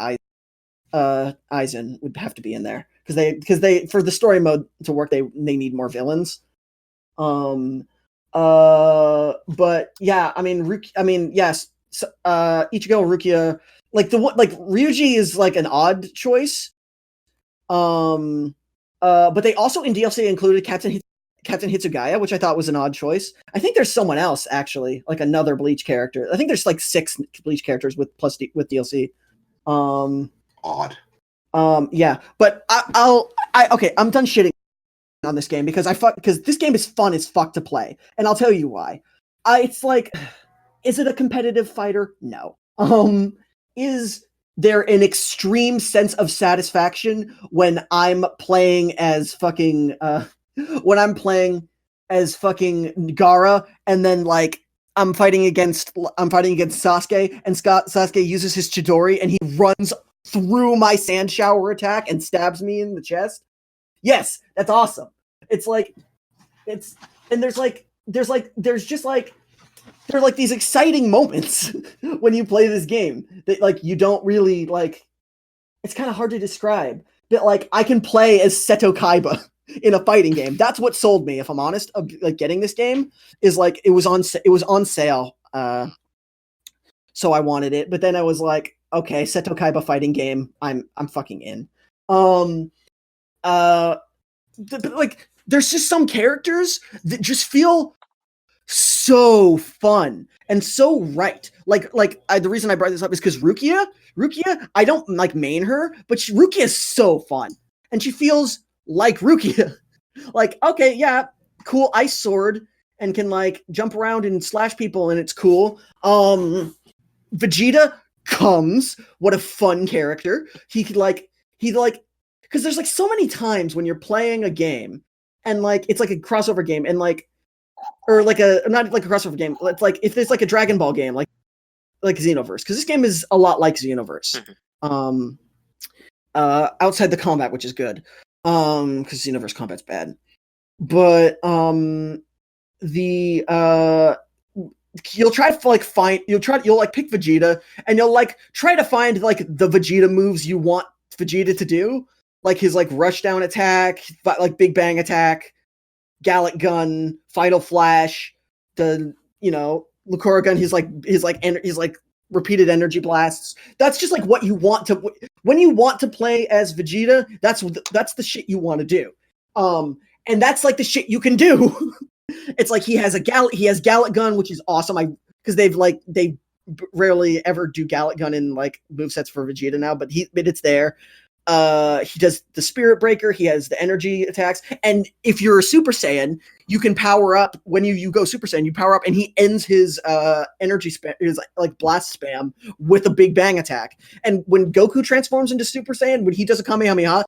Aizen would have to be in there because they for the story mode to work they need more villains. But yeah, I mean yes, Ichigo, Rukia, like Ryuji is like an odd choice. But they also in DLC included Captain Hitsugaya, which I thought was an odd choice. I think there's someone else actually, like another Bleach character. I think there's like 6 Bleach characters with DLC. Odd. Yeah, but okay, I'm done shitting on this game because this game is fun as fuck to play, and I'll tell you why. It's like, is it a competitive fighter? No. Is there an extreme sense of satisfaction when I'm playing as fucking Gaara, and then like I'm fighting against Sasuke, and Sasuke uses his Chidori and he runs through my sand shower attack and stabs me in the chest? Yes, that's awesome. It's like there's these exciting moments when you play this game that like you don't really like. It's kind of hard to describe, but like I can play as Seto Kaiba in a fighting game. That's what sold me, if I'm honest, of like getting this game. Is like it was on sale, so I wanted it. But then I was like, okay, Seto Kaiba fighting game, I'm fucking in. But like there's just some characters that just feel so fun and so right. The reason I brought this up is because Rukia, I don't like main her, but Rukia is so fun, and she feels like Rukia. Like, okay, yeah, cool ice sword, and can like jump around and slash people, and it's cool. Vegeta comes. What a fun character. He because there's like so many times when you're playing a game and like it's like a crossover game and like, or like not like a crossover game. It's like if it's like a Dragon Ball game, like Xenoverse, because this game is a lot like Xenoverse. Outside the combat, which is good, because Xenoverse combat's bad. But you'll try to like you'll like pick Vegeta, and you'll like try to find like the Vegeta moves you want Vegeta to do, like his like rush down attack, like Big Bang attack, Gallic Gun, Final Flash, the Lucora Gun, his repeated energy blasts. That's just like what you want to when you want to play as Vegeta. That's the shit you want to do. And that's like the shit you can do. It's like he has Gallic Gun, which is awesome. Because they rarely ever do Gallic Gun in like movesets for Vegeta now, but it's there. He does the Spirit Breaker. He has the energy attacks, and if you're a Super Saiyan, you can power up when you go Super Saiyan. You power up, and he ends his energy spam, his like blast spam, with a Big Bang attack. And when Goku transforms into Super Saiyan, when he does a Kamehameha,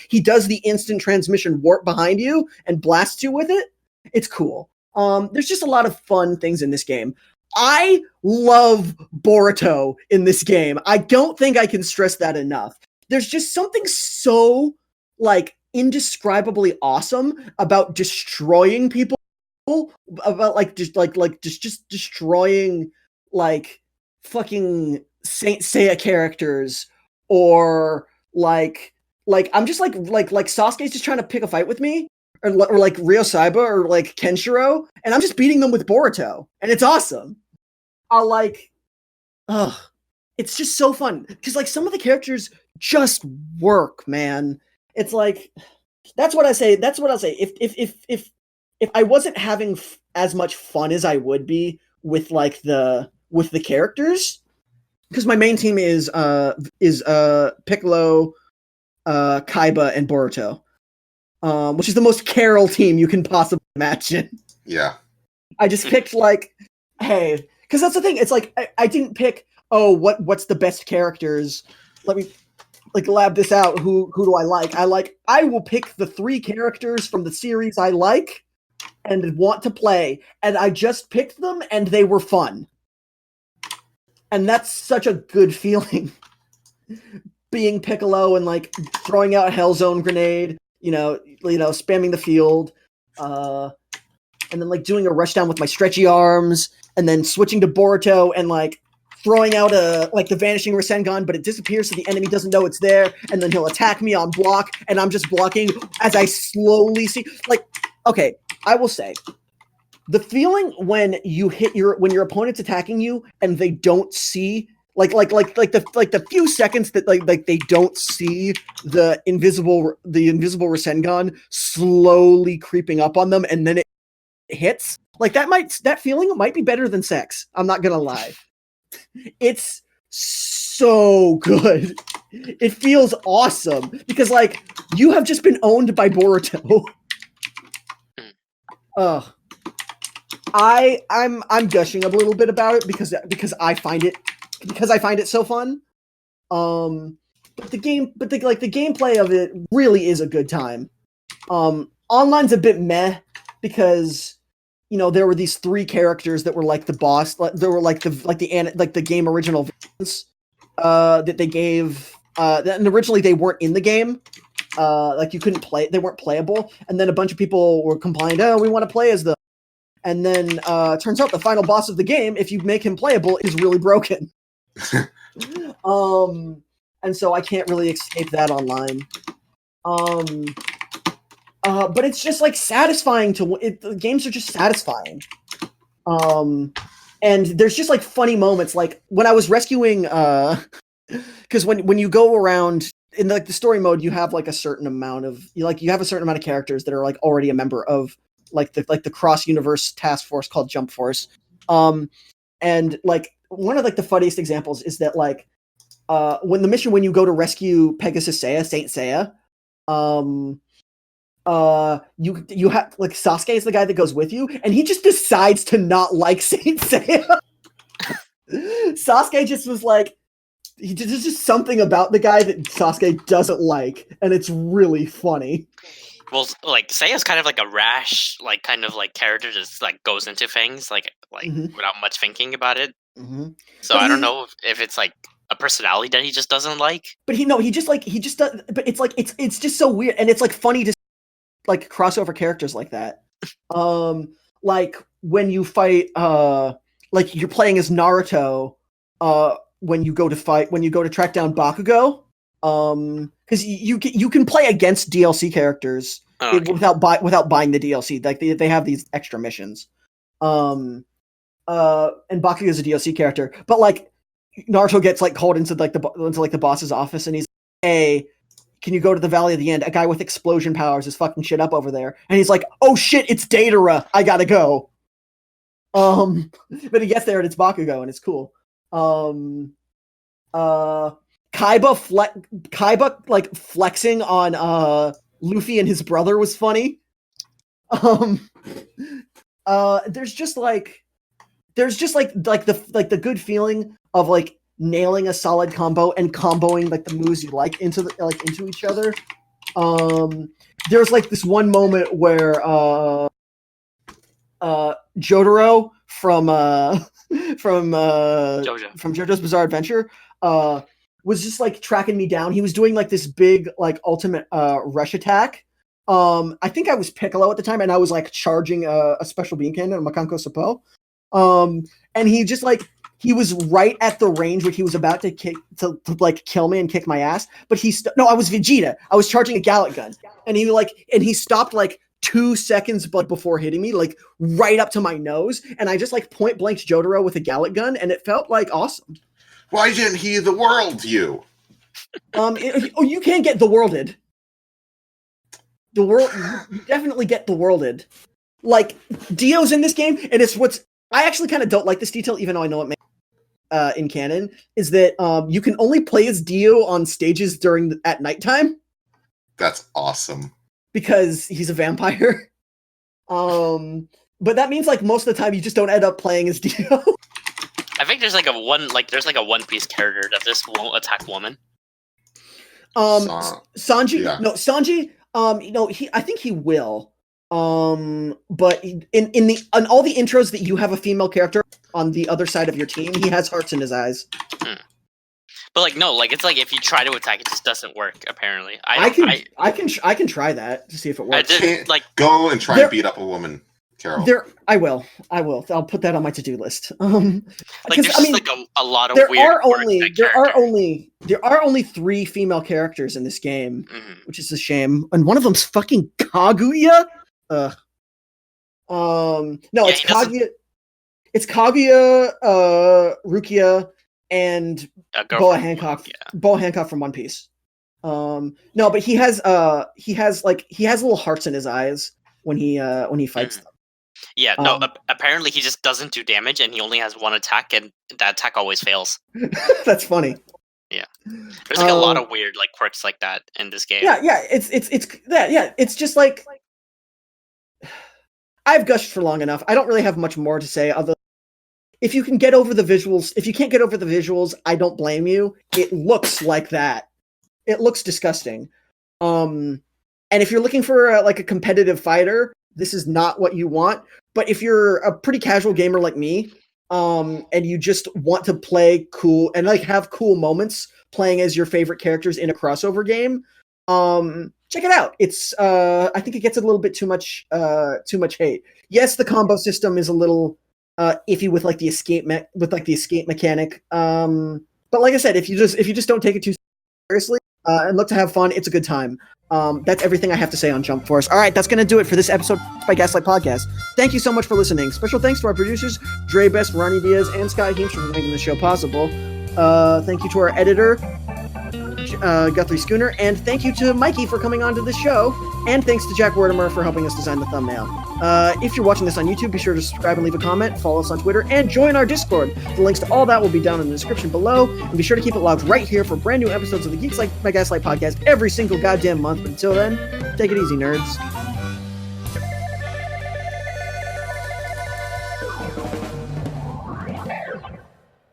he does the instant transmission warp behind you and blasts you with it. It's cool. There's just a lot of fun things in this game. I love Boruto in this game. I don't think I can stress that enough. There's just something so like indescribably awesome about destroying people, about like just destroying like fucking Saint Seiya characters, or like I'm just like Sasuke's just trying to pick a fight with me, or like Ryo Saiba or like Kenshiro, and I'm just beating them with Boruto, and it's awesome. It's just so fun because like some of the characters just work, man. It's like that's what I say. If I wasn't having as much fun as I would be with the characters, because my main team is Piccolo, Kaiba, and Boruto, which is the most Carroll team you can possibly imagine. Yeah, I just picked hey, because that's the thing. It's like I didn't pick. Oh, what's the best characters? Let me lab this out. Who do I like? I will pick the 3 characters from the series I like and want to play, and I just picked them, and they were fun. And that's such a good feeling. Being Piccolo and like throwing out Hellzone grenade, spamming the field, and then like doing a rushdown with my stretchy arms, and then switching to Boruto and like throwing out the Vanishing Rasengan, but it disappears so the enemy doesn't know it's there, and then he'll attack me on block, and I'm just blocking as I slowly see. Okay, I will say, the feeling when your opponent's attacking you and they don't see the few seconds that like they don't see the invisible Rasengan slowly creeping up on them, and then it hits. Like that feeling might be better than sex. I'm not gonna lie. It's so good. It feels awesome because like you have just been owned by Boruto. I'm gushing a little bit about it because I find it so fun. But the gameplay of it really is a good time. Online's a bit meh because there were these 3 characters that were like the boss. There were like the game original villains that they gave. And originally they weren't in the game. Like you couldn't play. They weren't playable. And then a bunch of people were complaining, "Oh, we want to play as them." And then turns out the final boss of the game, if you make him playable, is really broken. And so I can't really escape that online. But it's just like satisfying the games are just satisfying. And there's just like funny moments, like when I was rescuing, because when you go around in like the story mode, you have like a certain amount of characters that are like already a member of like the cross universe task force called Jump Force. And like one of like the funniest examples is that like when you go to rescue Pegasus Seiya, Saint Seiya, you have like Sasuke is the guy that goes with you, and he just decides to not like Saint Seiya. Sasuke just was like, there's just something about the guy that Sasuke doesn't like, and it's really funny. Well, like Seiya's kind of like a rash, like kind of like character, just like goes into things like without much thinking about it. Mm-hmm. So I don't know if it's like a personality that he just doesn't like. But he just does. But it's like it's just so weird, and it's like funny to like crossover characters like that. Like when you fight, like you're playing as Naruto, when you go to track down Bakugo, because you can play against DLC characters without buying the DLC. Like they have these extra missions, and Bakugo is a DLC character, but like Naruto gets like called into the boss's office, and he's like, "Hey, can you go to the Valley of the End? A guy with explosion powers is fucking shit up over there." And he's like, "Oh shit, it's Datara. I gotta go." But he gets there and it's Bakugo and it's cool. Kaiba like flexing on Luffy and his brother was funny. There's just the good feeling of like nailing a solid combo and comboing like the moves you like into each other. There's like this one moment where Jotaro from JoJo's Bizarre Adventure was just like tracking me down. He was doing like this big like ultimate rush attack. I think I was Piccolo at the time, and I was like charging a special beam cannon, a Makanko Sapo. And he just like he was right at the range where he was about to kill me and kick my ass. But I was Vegeta. I was charging a Gallic gun, and he stopped like 2 seconds before hitting me, like right up to my nose, and I just like point blanked Jotaro with a Gallic gun, and it felt like awesome. Why didn't he the world you? You can get the worlded. The world, you definitely get the worlded. Like Dio's in this game, and I actually kind of don't like this detail, even though I know it in canon, is that you can only play as Dio on stages at nighttime. That's awesome. Because he's a vampire. But that means like most of the time you just don't end up playing as Dio. I think there's like a One Piece character that just won't attack women. Sanji? Yeah. No, Sanji, I think he will. But in all the intros that you have a female character on the other side of your team, he has hearts in his eyes. But like no, like it's like if you try to attack, it just doesn't work. Apparently, I can try that to see if it works. Go and try and beat up a woman, Carroll. I will. I'll put that on my to-do list. Like there's like a lot of there are only 3 female characters in this game, which is a shame. And one of them's fucking Kaguya. No, it's Kaguya. It's Kaguya, Rukia, and A Boa girlfriend. Hancock. Yeah. Boa Hancock from One Piece. No, but he has little hearts in his eyes when he fights them. Yeah, apparently he just doesn't do damage, and he only has one attack, and that attack always fails. That's funny. Yeah, there's like a lot of weird like quirks like that in this game. Yeah, it's just like I've gushed for long enough. I don't really have much more to say other. If you can get over the visuals, if you can't get over the visuals, I don't blame you. It looks like that. It looks disgusting. And if you're looking for a competitive fighter, this is not what you want. But if you're a pretty casual gamer like me, and you just want to play cool and like have cool moments playing as your favorite characters in a crossover game, check it out. It's I think it gets a little bit too much hate. Yes, the combo system is a little iffy with like the escape mechanic. But like I said, if you just don't take it too seriously and look to have fun, it's a good time. That's everything I have to say on Jump Force. All right, that's going to do it for this episode by Gaslight Podcast. Thank you so much for listening. Special thanks to our producers, Dre Best, Ronnie Diaz, and Sky Heems for making the show possible. Thank you to our editor, Guthrie Schooner, and thank you to Mikey for coming on to this show, and thanks to Jack Wertimer for helping us design the thumbnail. If you're watching this on YouTube, be sure to subscribe and leave a comment, follow us on Twitter, and join our Discord. The links to all that will be down in the description below, and be sure to keep it logged right here for brand new episodes of the Geeks by Gaslight Podcast every single goddamn month. But until then, take it easy, nerds.